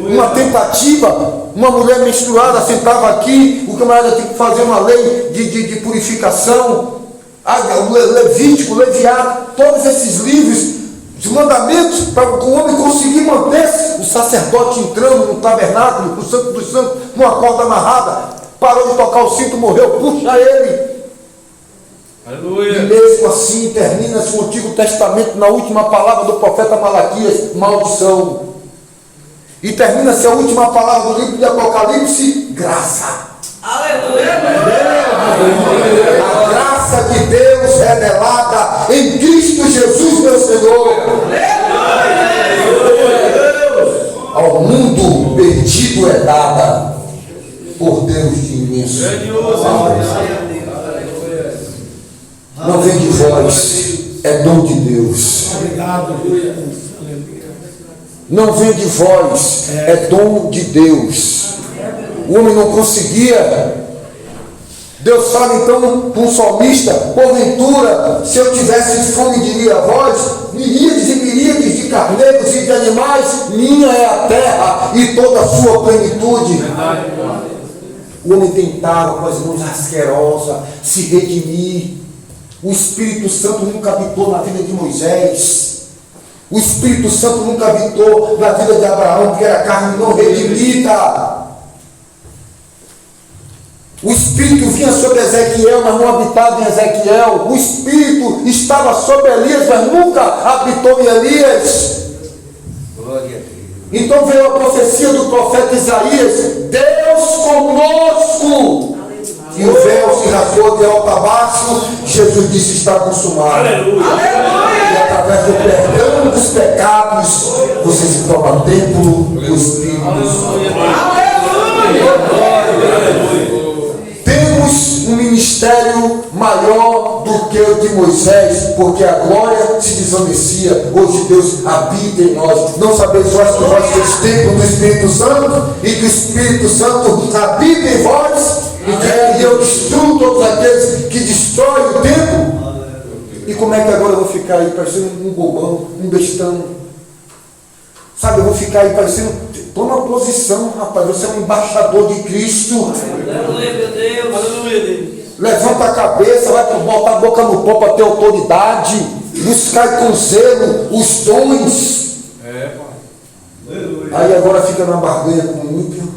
Uma tentativa, uma mulher menstruada sentava aqui, o camarada tem que fazer uma lei de purificação, o Levítico, o Leviado, todos esses livros de mandamentos para o homem conseguir manter-se. O sacerdote entrando no tabernáculo, no Santo dos Santos, numa corda amarrada, parou de tocar o cinto, morreu, puxa ele. Aleluia. E mesmo assim termina-se o Antigo Testamento na última palavra do profeta Malaquias, maldição. E termina-se a última palavra do livro de Apocalipse, graça. Aleluia. A graça de Deus revelada em Cristo Jesus, meu Senhor. Ao mundo perdido é dada por Deus de imenso. Não vem de vós, é dom de Deus. Não vem de vós, é dom de Deus. O homem não conseguia. Deus fala então com o salmista, porventura, se eu tivesse fome, diria a vós, miríades e miríades de carneiros e de animais, minha é a terra e toda a sua plenitude. O homem tentava com as mãos asquerosas se redimir. O Espírito Santo nunca habitou na vida de Moisés. O Espírito Santo nunca habitou na vida de Abraão, porque era carne não redimida. O Espírito vinha sobre Ezequiel, mas não habitava em Ezequiel. O Espírito estava sobre Elias, mas nunca habitou em Elias. Então veio a profecia do profeta Isaías, Deus conosco. E o véu se rasgou de alto a baixo. Jesus disse, está consumado. Aleluia. E através do perdão dos pecados, você se torna templo do Espírito Santo. Temos um ministério maior do que o de Moisés, porque a glória se desvanecia. Hoje Deus habita em nós. Não sabeis vós que vós sois templo do Espírito Santo e que o Espírito Santo habita em vós, e eu destruo todos aqueles que destroem o templo. E como é que agora eu vou ficar aí parecendo um bobão, um bestão? Sabe, eu vou ficar aí parecendo... Toma posição, rapaz, você é um embaixador de Cristo. Aleluia, meu Deus. Aleluia, Deus. Levanta a cabeça, vai botar a boca no pó para ter autoridade. Buscar com zelo os dons. Aí agora fica na barganha com o ímpio,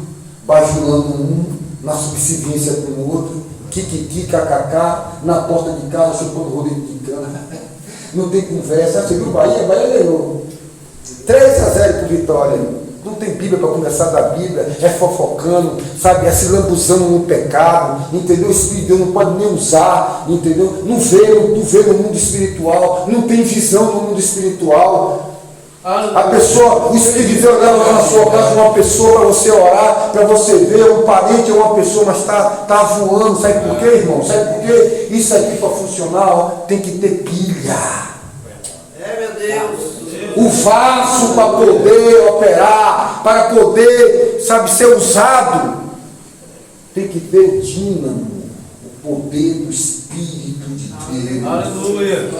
bajulando um, na subserviência com o outro, kikiki, kkk, na porta de casa, chupando rodeio de cana. Não tem conversa. Você viu Bahia? Bahia ganhou 3-0 por Vitória. Não tem Bíblia para conversar da Bíblia, é fofocando, sabe, é se lambuzando no pecado, entendeu? O Espírito de Deus não pode nem usar, entendeu? Não vê no mundo espiritual, não tem visão no mundo espiritual. A pessoa, o Espírito de Deus leva lá na sua casa uma pessoa para você orar, para você ver, um parente é uma pessoa, mas está voando. Sabe por quê, irmão? Sabe por quê? Isso aqui para funcionar, ó, tem que ter pilha. Meu Deus. O vaso para poder operar, para poder, sabe, ser usado, tem que ter o dínamo, o poder do Espírito de Deus. Aleluia.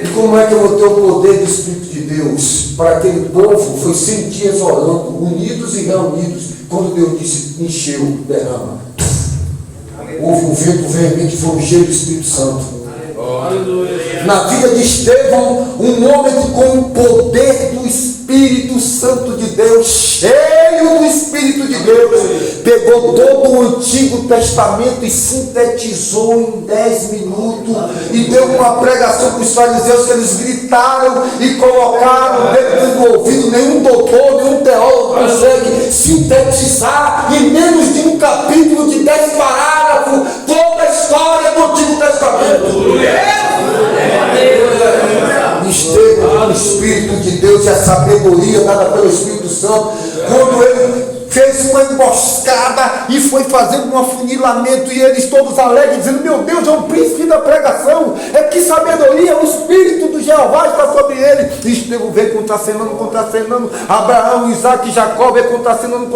E como é que eu vou ter o poder do Espírito de Deus para aquele povo foi 100 dias orando, unidos e reunidos. Quando Deus disse, encheu, derrama. Houve um vento veemente, foi cheio do Espírito Santo. Na vida de Estevão, um homem que com o poder do Espírito Santo de Deus, cheio do Espírito de Deus, pegou todo o Antigo Testamento e sintetizou em 10 minutos e deu uma pregação para os fariseus que eles gritaram e colocaram dentro do ouvido. Nenhum doutor, nenhum teólogo consegue sintetizar em menos de um capítulo de 10 parágrafos toda a história do Antigo Testamento. Estevão, o Espírito de Deus e a sabedoria dada pelo Espírito Santo, quando ele fez uma emboscada e foi fazendo um afunilamento, e eles todos alegres, dizendo, meu Deus, é um príncipe da pregação, é que sabedoria, o Espírito do Jeová está sobre ele. E Estevão veio contracenando, Abraão, Isaac e Jacó veio contracenando,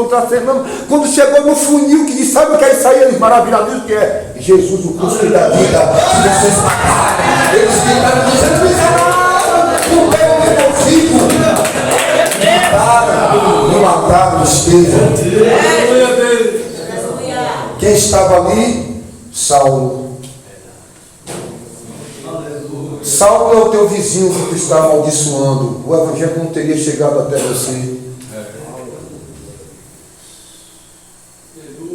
quando chegou no funil que diz, sabe o que é isso aí? Eles maravilhados, o que é? Jesus, o príncipe da vida, que vocês mataram. Eles ficaram dizendo, miserável, o meu filho. Não mataram Estevão. Quem estava ali? Saulo. Saulo é o teu vizinho que tu está amaldiçoando. O evangelho não teria chegado até você.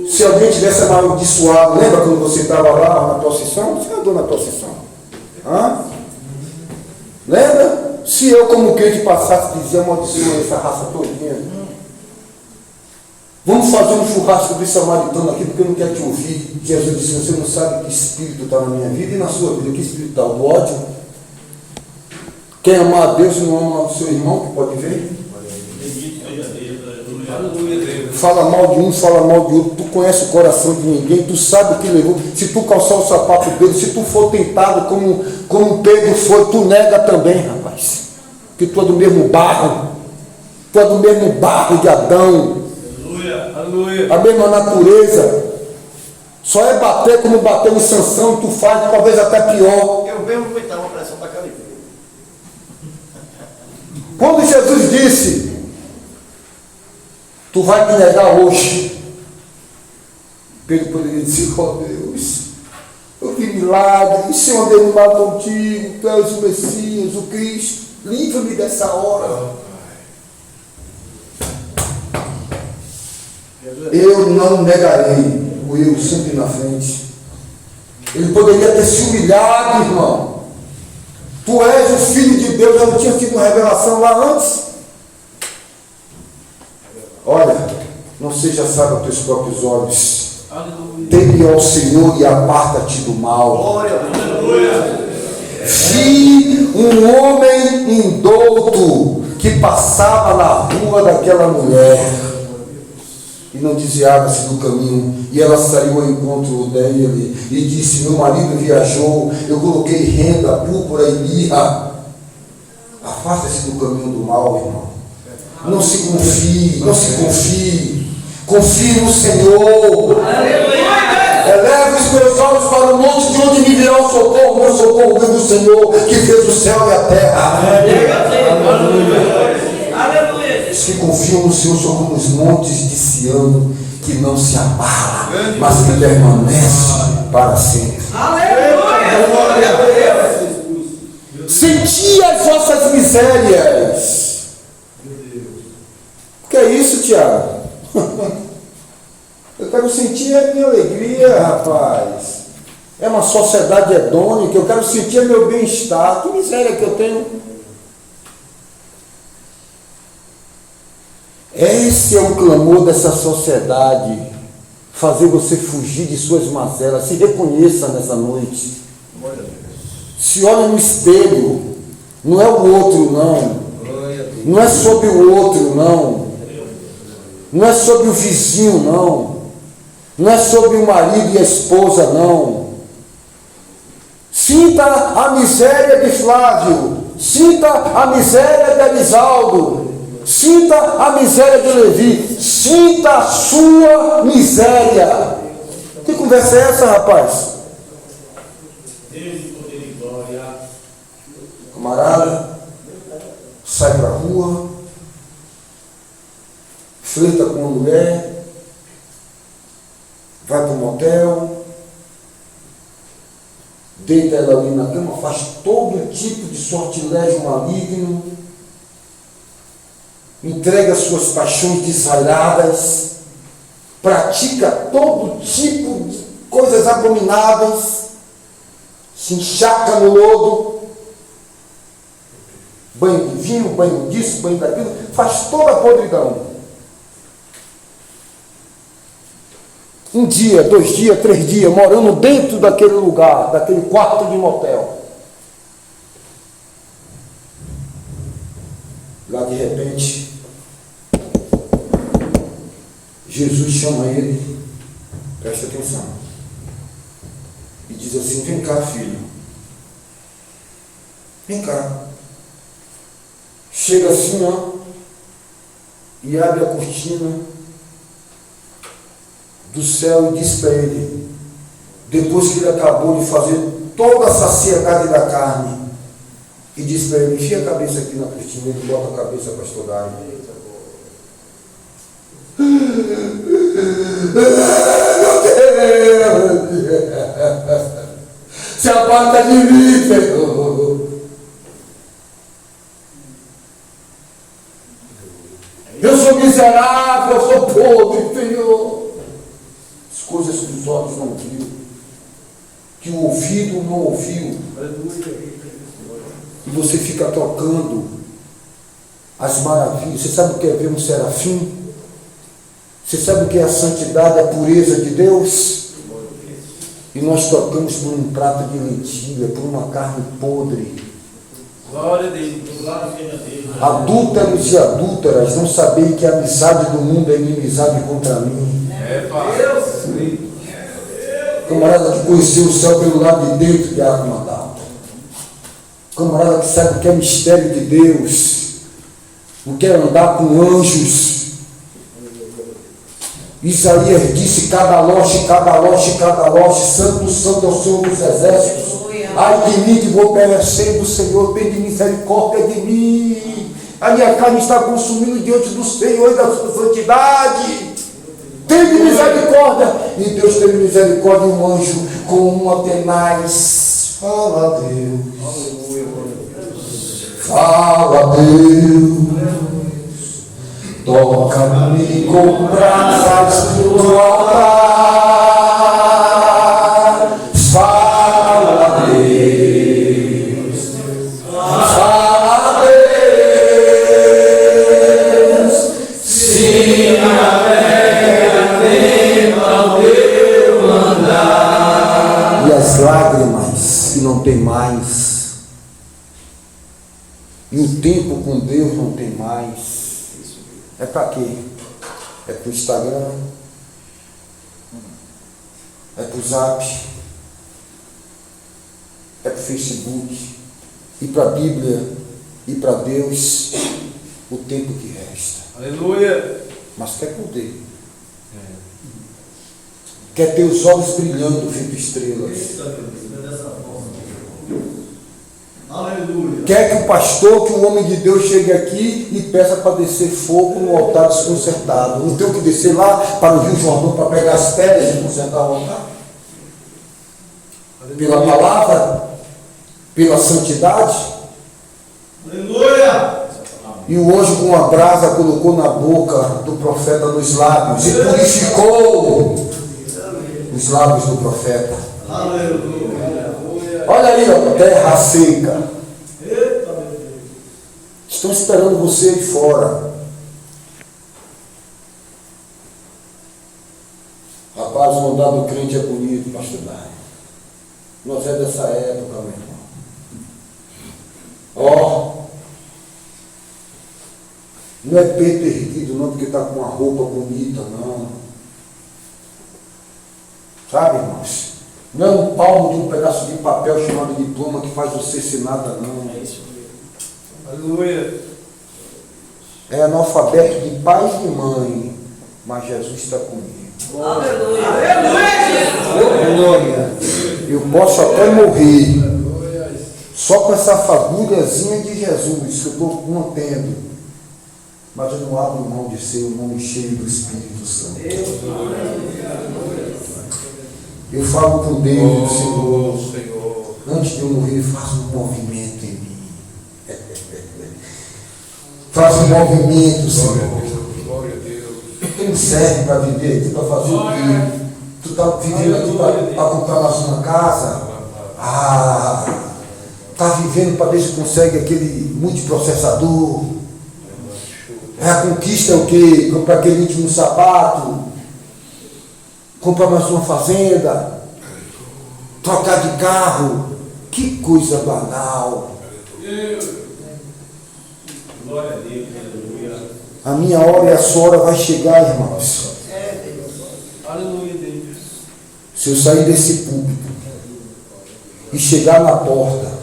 Se alguém tivesse amaldiçoado, lembra quando você estava lá na tua sessão? Você andou na tua sessão? Lembra? Se eu, como crente, passasse e dizia, amaldiçoa essa raça todinha. Vamos fazer um churrasco do samaritano aqui, porque eu não quero te ouvir. Jesus disse, você não sabe que espírito está na minha vida e na sua vida. Que espírito está? O do ódio? Quem amar a Deus e não ama o seu irmão, que pode ver? Fala mal de um, fala mal de outro. Tu conhece o coração de ninguém, tu sabe o que levou. Se tu calçar o sapato dele, se tu for tentado como Pedro foi, tu nega também, rapaz. Porque tu é do mesmo barro. Tu é do mesmo barro de Adão. A mesma natureza. Só é bater como bateu em Sansão, e tu faz talvez até pior. Eu mesmo vou dar uma pressão para cá. Quando Jesus disse, tu vai me negar hoje, Pedro poderia dizer, oh Deus, eu vi milagres, se eu andei no mar contigo, tu és o Messias, o Cristo, livra-me dessa hora. Eu não negarei, o eu sempre na frente. Ele poderia ter se humilhado, irmão. Tu és o Filho de Deus, já não tinha tido uma revelação lá antes? Olha, não seja sábio aos teus próprios olhos. Teme ao Senhor e aparta-te do mal. Vi um homem indouto que passava na rua daquela mulher e não desviava-se do caminho, e ela saiu ao encontro dele e disse, meu marido viajou, eu coloquei renda, púrpura e mirra. Afasta-se do caminho do mal, irmão. Não se confie, confie no Senhor. Eleva os meus olhos para o monte, de onde me virá o socorro. Meu socorro vem do Senhor, que fez o céu e a terra. Os que confiam no Senhor são como os montes de Sião, que não se abala, mas que permanece para sempre. Senti as vossas misérias. O que é isso, Tiago? Eu quero sentir a minha alegria, rapaz. É uma sociedade hedônica, eu quero sentir meu bem-estar. Que miséria que eu tenho. Esse é o clamor dessa sociedade, fazer você fugir de suas mazelas. Se reconheça nessa noite. Se olhe no espelho. Não é o outro, não. Não é sobre o outro, não. Não é sobre o vizinho, não. Não é sobre o marido e a esposa, não. Sinta a miséria de Flávio. Sinta a miséria de Elisaldo. Sinta a miséria de Levi. Sinta a sua miséria. Que conversa é essa, rapaz? Camarada, sai para a rua, flerta com uma mulher, vai para um motel, deita ela ali na cama, faz todo tipo de sortilégio maligno, entrega suas paixões desairadas, pratica todo tipo de coisas abomináveis, se encharca no lodo, banho de vinho, banho disso, banho daquilo, faz toda a podridão. Um dia, 2 dias, 3 dias, morando dentro daquele lugar, daquele quarto de motel. Lá de repente, Jesus chama ele, presta atenção, e diz assim: vem cá, filho, vem cá. Chega assim, ó, e abre a cortina do céu e diz para ele, depois que ele acabou de fazer toda a saciedade da carne, e diz para ele: enfia a cabeça aqui na cortina. Ele bota a cabeça para estudar. Meu Deus, se aparta de mim, Senhor. Eu sou miserável, eu sou podre, Senhor. As coisas que os olhos não viram, que o ouvido não ouviu. E você fica tocando as maravilhas. Você sabe o que é ver um serafim? Você sabe o que é a santidade, a pureza de Deus? E nós tocamos por um prato de lentilha, por uma carne podre. Glória a Deus. Glória a Deus. Adúlteros e adúlteras, não sabem que a amizade do mundo é inimizade contra mim. Deus. Camarada que conheceu o céu pelo lado de dentro de Armadalto. Camarada que sabe o que é mistério de Deus, o que é andar com anjos. Isaías disse: cada lote, santo, santo é o Senhor dos exércitos. Ai de mim que vou perecer do Senhor, tem de misericórdia de mim. A minha carne está consumindo diante do Senhor e da sua santidade. Tem de misericórdia. E Deus teve misericórdia, um anjo com uma tenaz. Fala, Deus. Fala, Deus. Toca-me com brasas do altar. Fala, Deus. Fala, Deus. Se navega dentro ao teu andar. E as lágrimas que não tem mais. E o tempo com Deus não tem mais. É para quê? É para o Instagram? É para o Zap? É para o Facebook? E para a Bíblia? E para Deus? O tempo que resta. Aleluia. Mas quer poder. Quer ter os olhos brilhando feito estrelas. Aleluia. Quer que o pastor, que o homem de Deus chegue aqui e peça para descer fogo no altar desconcertado. Não tem que descer lá para o Rio Jordão para pegar as pedras e consertar o altar? Pela palavra, pela santidade. Aleluia. E o anjo com uma brasa colocou na boca do profeta nos lábios e purificou os lábios do profeta. Aleluia. Olha aí, ó, terra seca. Estão esperando você aí fora. Rapaz, o andar do crente é bonito, pastor Dário. Nós é dessa época, meu irmão. Ó, não é peito erguido não, porque está com uma roupa bonita, não. Sabe, irmãos? Não é um palmo de um pedaço de papel chamado diploma que faz você ser nada, não. É isso mesmo. Aleluia. É analfabeto de pai e de mãe, mas Jesus está comigo. Aleluia. Eu posso até morrer, Só com essa fagulhazinha de Jesus que eu estou mantendo. Mas eu não abro mão de ser um homem cheio do Espírito Santo. Eu falo por Deus, Senhor, antes de eu morrer, faça um movimento em mim. Faça um movimento, Senhor. Tu não serve para viver, tu para fazer o quê? Tu está vivendo aqui para comprar na sua casa? Está vivendo para ver se consegue aquele multiprocessador. A conquista é o quê? Comprar aquele último sapato, comprar mais uma fazenda, trocar de carro. Que coisa banal. Glória a Deus, aleluia. A minha hora e a sua hora vai chegar, irmãos. Aleluia, Deus. Se eu sair desse púlpito e chegar na porta.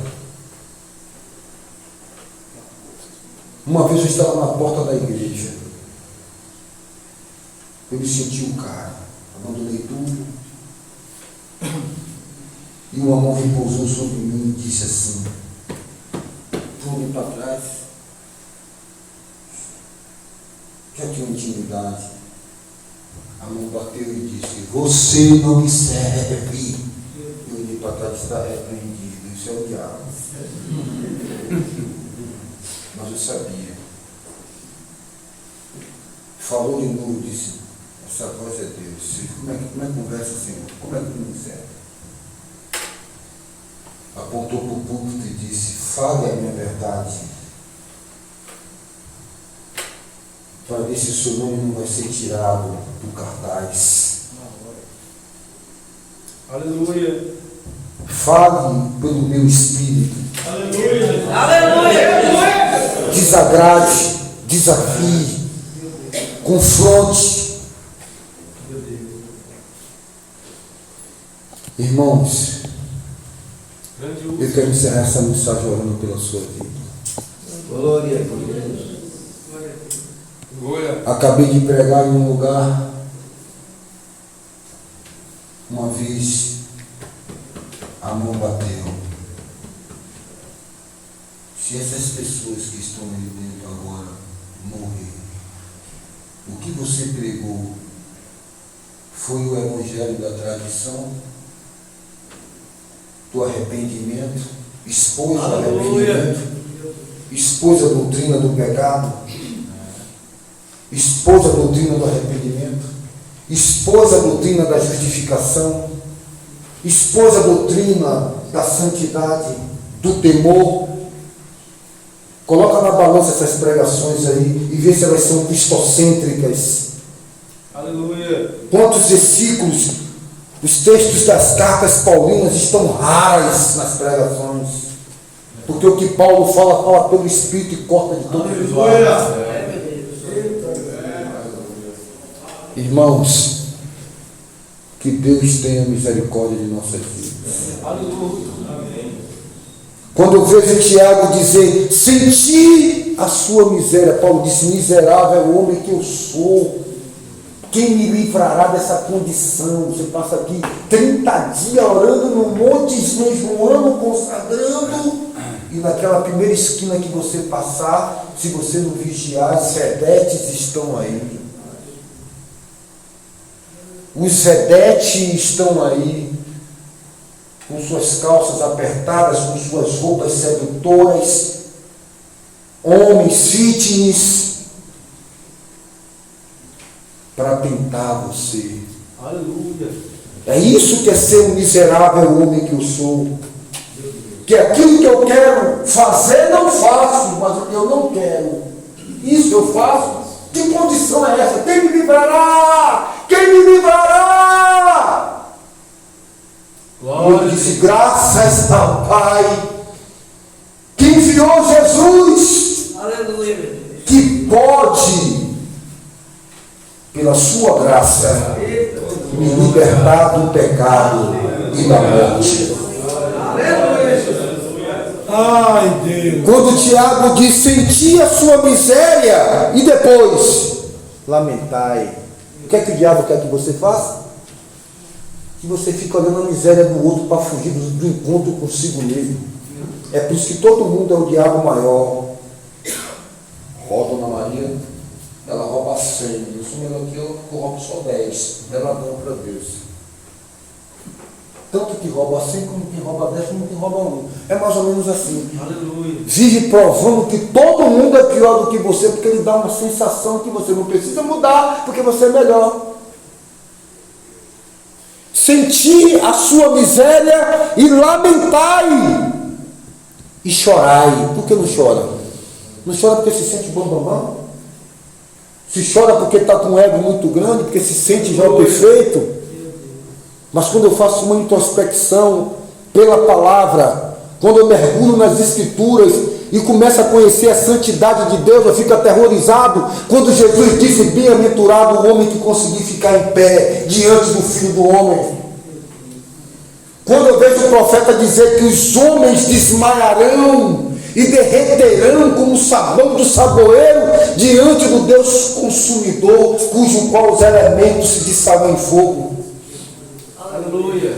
Uma vez eu estava na porta da igreja. Eu me senti um cara. Abandonei tudo. E uma mão repousou sobre mim e disse assim. Olhei para trás. Já tinha intimidade. A mão bateu e disse, você não me serve. Eu olhei para trás e está repreendido. Isso é o diabo. Mas eu sabia. Falou de novo, disse, essa voz é Deus. Como é que conversa, Senhor? Como é que tu me serve? Apontou para o púlpito e disse, fale a minha verdade. Para ver se o seu nome não vai ser tirado do cartaz. Aleluia. Fale pelo meu espírito. Aleluia. Aleluia! Desagrade, desafie, confronte. Irmãos, eu quero encerrar essa mensagem orando pela sua vida. Glória a Deus. Acabei de pregar em um lugar, uma vez a mão bateu. Se essas pessoas que estão aí dentro agora morrerem, o que você pregou foi o evangelho da tradição, do arrependimento, expôs o arrependimento, expôs a doutrina do pecado, expôs a doutrina do arrependimento, expôs a doutrina da justificação, expôs a doutrina da santidade, do temor. Coloca na balança essas pregações aí e vê se elas são cristocêntricas. Aleluia. Quantos versículos, os textos das cartas paulinas estão raros nas pregações. Porque o que Paulo fala, fala pelo Espírito e corta de todos os lados. Irmãos, que Deus tenha misericórdia de nossas vidas. Aleluia. Quando eu vejo Tiago dizer, senti a sua miséria, Paulo disse, miserável é o homem que eu sou. Quem me livrará dessa condição? Você passa aqui 30 dias orando no monte, jejuando, consagrando, e naquela primeira esquina que você passar, se você não vigiar, as vedetes estão aí. Os vedetes estão aí, com suas calças apertadas, com suas roupas sedutoras, homens fitness, para tentar você. Aleluia. É isso que é ser um miserável homem que eu sou. Que aquilo que eu quero fazer, não faço, mas eu não quero. Isso eu faço. Que condição é essa? Quem me livrará? Quem me livrará? Eu disse, graças ao Pai que enviou Jesus, Aleluia, meu Deus. que pode, pela sua graça, me libertar do pecado e da morte. Ai, Deus. Quando Tiago diz, senti a sua miséria e depois lamentai. O que é que o diabo quer que você faça? Que você fique olhando a miséria do outro para fugir do encontro consigo mesmo. É por isso que todo mundo é o diabo maior. Ó, Dona Maria, ela rouba 100. Eu sou melhor que eu roubo só 10. Ela dá para Deus. Tanto que rouba 100 como que rouba 10, como que rouba 1. É mais ou menos assim. Aleluia. Vive provando que todo mundo é pior do que você, porque ele dá uma sensação que você não precisa mudar, porque você é melhor. Sentir a sua miséria e lamentai e chorai. Por que não chora? Não chora porque se sente bambambam? Se chora porque está com um ego muito grande, porque se sente já o perfeito? Mas quando eu faço uma introspecção pela palavra, quando eu mergulho nas escrituras e começo a conhecer a santidade de Deus, eu fico aterrorizado quando Jesus disse: bem-aventurado o homem que conseguir ficar em pé diante do Filho do Homem. Quando eu vejo o profeta dizer que os homens desmaiarão e derreterão como o sabão do saboeiro diante do Deus consumidor, cujo qual os elementos se dissolvem em fogo. Aleluia.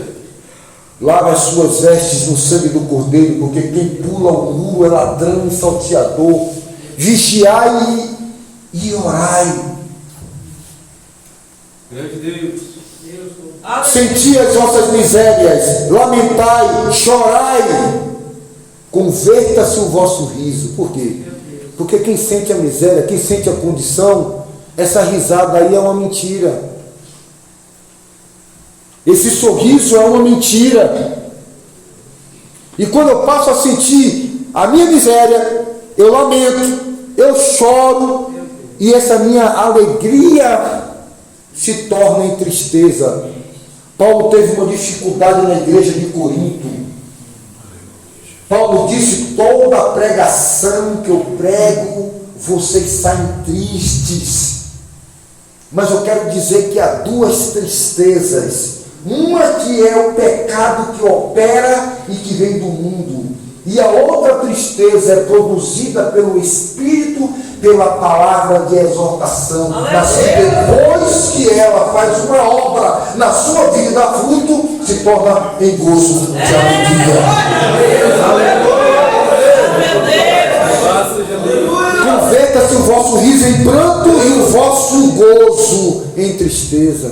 Lava as suas vestes no sangue do Cordeiro, porque quem pula o muro é ladrão e salteador. Vigiai e orai. Grande Deus. Senti as vossas misérias, lamentai, chorai. Converta-se o vosso riso. Por quê? Porque quem sente a miséria, quem sente a condição, essa risada aí é uma mentira. Esse sorriso é uma mentira. E quando eu passo a sentir a minha miséria, eu lamento, eu choro, e essa minha alegria se torna em tristeza. Paulo teve uma dificuldade na igreja de Corinto. Paulo disse: toda a pregação que eu prego, vocês saem tristes. Mas eu quero dizer que há duas tristezas. Uma que é o pecado que opera e que vem do mundo. E a outra tristeza é produzida pelo Espírito, pela palavra de exortação. Mas depois que ela faz uma obra na sua vida e dá fruto, se torna em gozo de alegria. Converta-se o vosso riso em pranto e o vosso gozo em tristeza.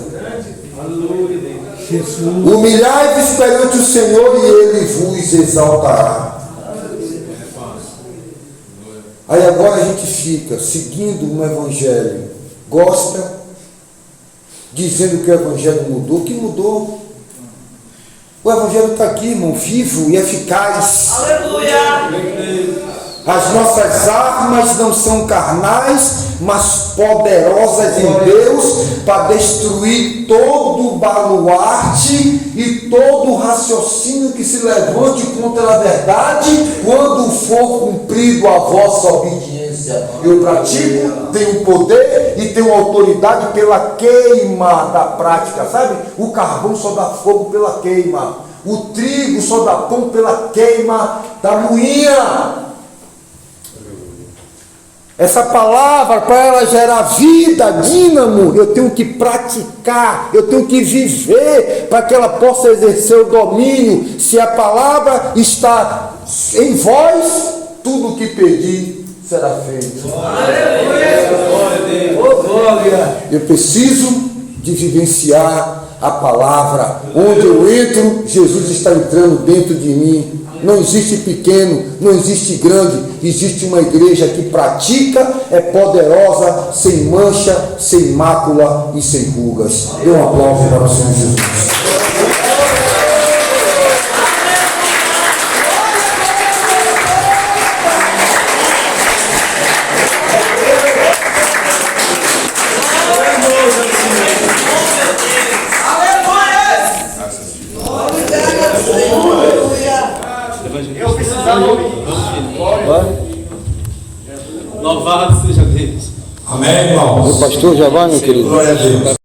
Humilhai-vos perante o Senhor e Ele vos exaltará. Aí agora a gente fica seguindo um evangelho, gosta, dizendo que o evangelho mudou. O que mudou? O evangelho está aqui, irmão, vivo e eficaz. Aleluia! As nossas armas não são carnais, mas poderosas em Deus para destruir todo o baluarte e todo o raciocínio que se levante contra a verdade, quando for cumprido a vossa obediência. Eu pratico, tenho poder e tenho autoridade pela queima da prática, sabe? O carvão só dá fogo pela queima, o trigo só dá pão pela queima da moinha. Essa palavra, para ela gerar vida, dínamo, eu tenho que praticar, eu tenho que viver para que ela possa exercer o domínio. Se a palavra está em vós, tudo o que pedir será feito. Eu preciso de vivenciar a palavra. Onde eu entro, Jesus está entrando dentro de mim. Não existe pequeno, não existe grande, existe uma igreja que pratica, é poderosa, sem mancha, sem mácula e sem rugas. Dê um aplauso para o Senhor Jesus. Louvado seja Deus. Amém, irmãos. O pastor já vai, meu querido? Glória a Deus.